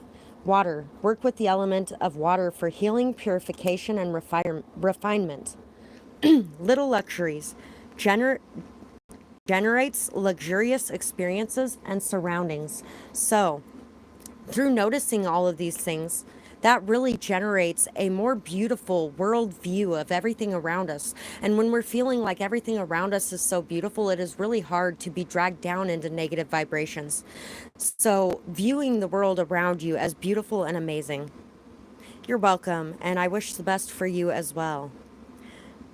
Water. Work with the element of water for healing, purification, and refinement. Little luxuries. Generates luxurious experiences and surroundings. So, through noticing all of these things, that really generates a more beautiful world view of everything around us. And when we're feeling like everything around us is so beautiful, it is really hard to be dragged down into negative vibrations. So, viewing the world around you as beautiful and amazing. You're welcome, and I wish the best for you as well.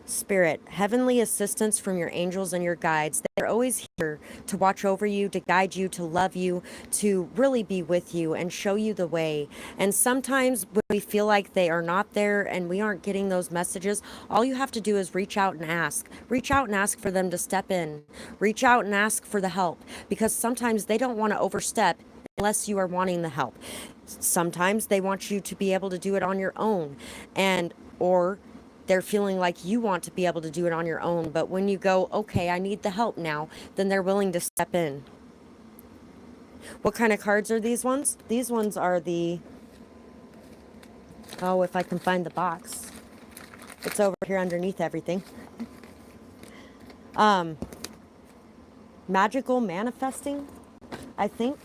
Spirit, heavenly assistance from your angels and your guides. They're always here to watch over you, to guide you, to love you, to really be with you and show you the way. And sometimes when we feel like they are not there and we aren't getting those messages, all you have to do is reach out and ask. Reach out and ask for them to step in. Reach out and ask for the help, because sometimes they don't want to overstep unless you are wanting the help. Sometimes they want you to be able to do it on your own, or they're feeling like you want to be able to do it on your own. But when you go, okay, I need the help now, then they're willing to step in. What kind of cards are these ones? These ones are the, oh, if I can find the box. It's over here underneath everything. Magical manifesting, I think.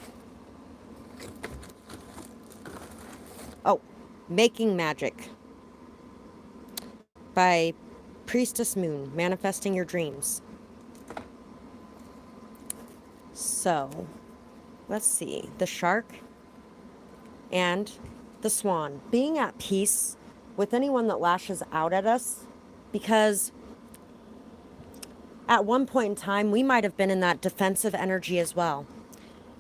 Oh, making magic. By Priestess Moon, manifesting your dreams. So, let's see. The shark and the swan. Being at peace with anyone that lashes out at us, because at one point in time, we might have been in that defensive energy as well.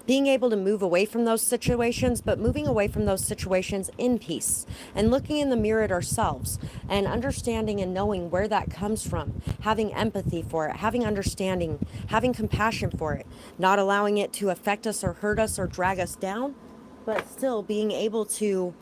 being able to move away from those situations, but moving away from those situations in peace and looking in the mirror at ourselves and understanding and knowing where that comes from, having empathy for it, having understanding, having compassion for it, not allowing it to affect us or hurt us or drag us down, but still being able to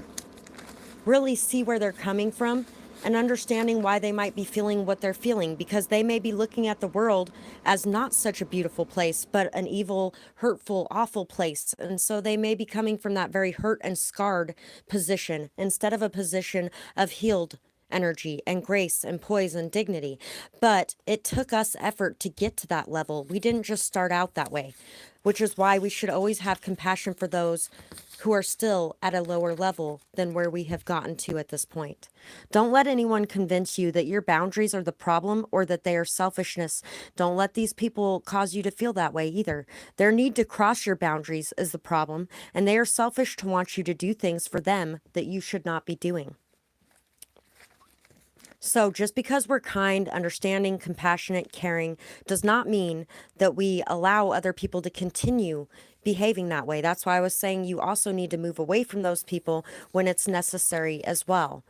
really see where they're coming from and understanding why they might be feeling what they're feeling, because they may be looking at the world as not such a beautiful place, but an evil, hurtful, awful place. And so they may be coming from that very hurt and scarred position instead of a position of healed energy and grace and poise and dignity. But it took us effort to get to that level. We didn't just start out that way, which is why we should always have compassion for those who are still at a lower level than where we have gotten to at this point. Don't let anyone convince you that your boundaries are the problem or that they are selfishness. Don't let these people cause you to feel that way either. Their need to cross your boundaries is the problem, and they are selfish to want you to do things for them that you should not be doing. So just because we're kind, understanding, compassionate, caring does not mean that we allow other people to continue behaving that way. That's why I was saying you also need to move away from those people when it's necessary as well.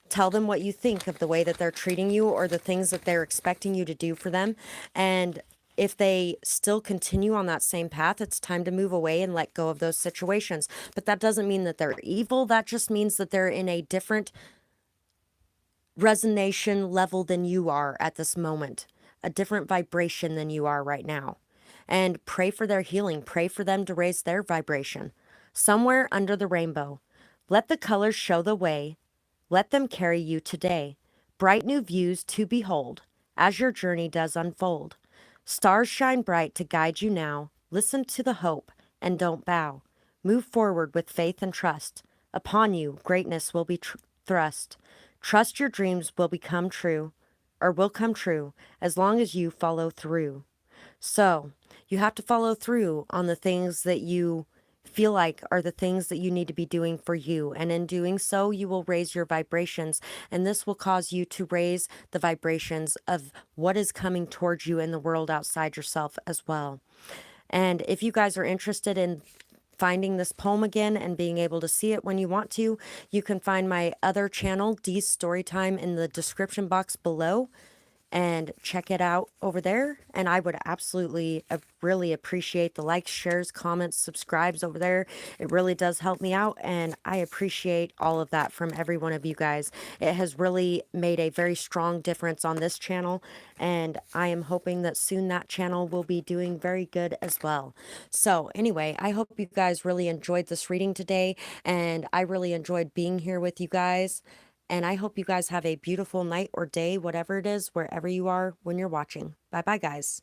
Tell them what you think of the way that they're treating you or the things that they're expecting you to do for them. And if they still continue on that same path, it's time to move away and let go of those situations. But that doesn't mean that they're evil. That just means that they're in a different resonation level than you are at this moment, a different vibration than you are right now. And pray for their healing. Pray for them to raise their vibration. Somewhere under the rainbow, let the colors show the way. Let them carry you today. Bright new views to behold as your journey does unfold. Stars shine bright to guide you now. Listen to the hope and don't bow. Move forward with faith and trust. Upon you, greatness will be thrust. Trust your dreams will become true, or will come true, as long as you follow through. So, you have to follow through on the things that you feel like are the things that you need to be doing for you. And in doing so, you will raise your vibrations. And this will cause you to raise the vibrations of what is coming towards you in the world outside yourself as well. And if you guys are interested in finding this poem again and being able to see it when you want to, you can find my other channel, Dee's Storytime, in the description box below and check it out over there. And I would absolutely really appreciate the likes, shares, comments, subscribes over there. It really does help me out, and I appreciate all of that from every one of you guys. It has really made a very strong difference on this channel, and I am hoping that soon that channel will be doing very good as well. So anyway, I hope you guys really enjoyed this reading today, and I really enjoyed being here with you guys. And I hope you guys have a beautiful night or day, whatever it is, wherever you are when you're watching. Bye-bye, guys.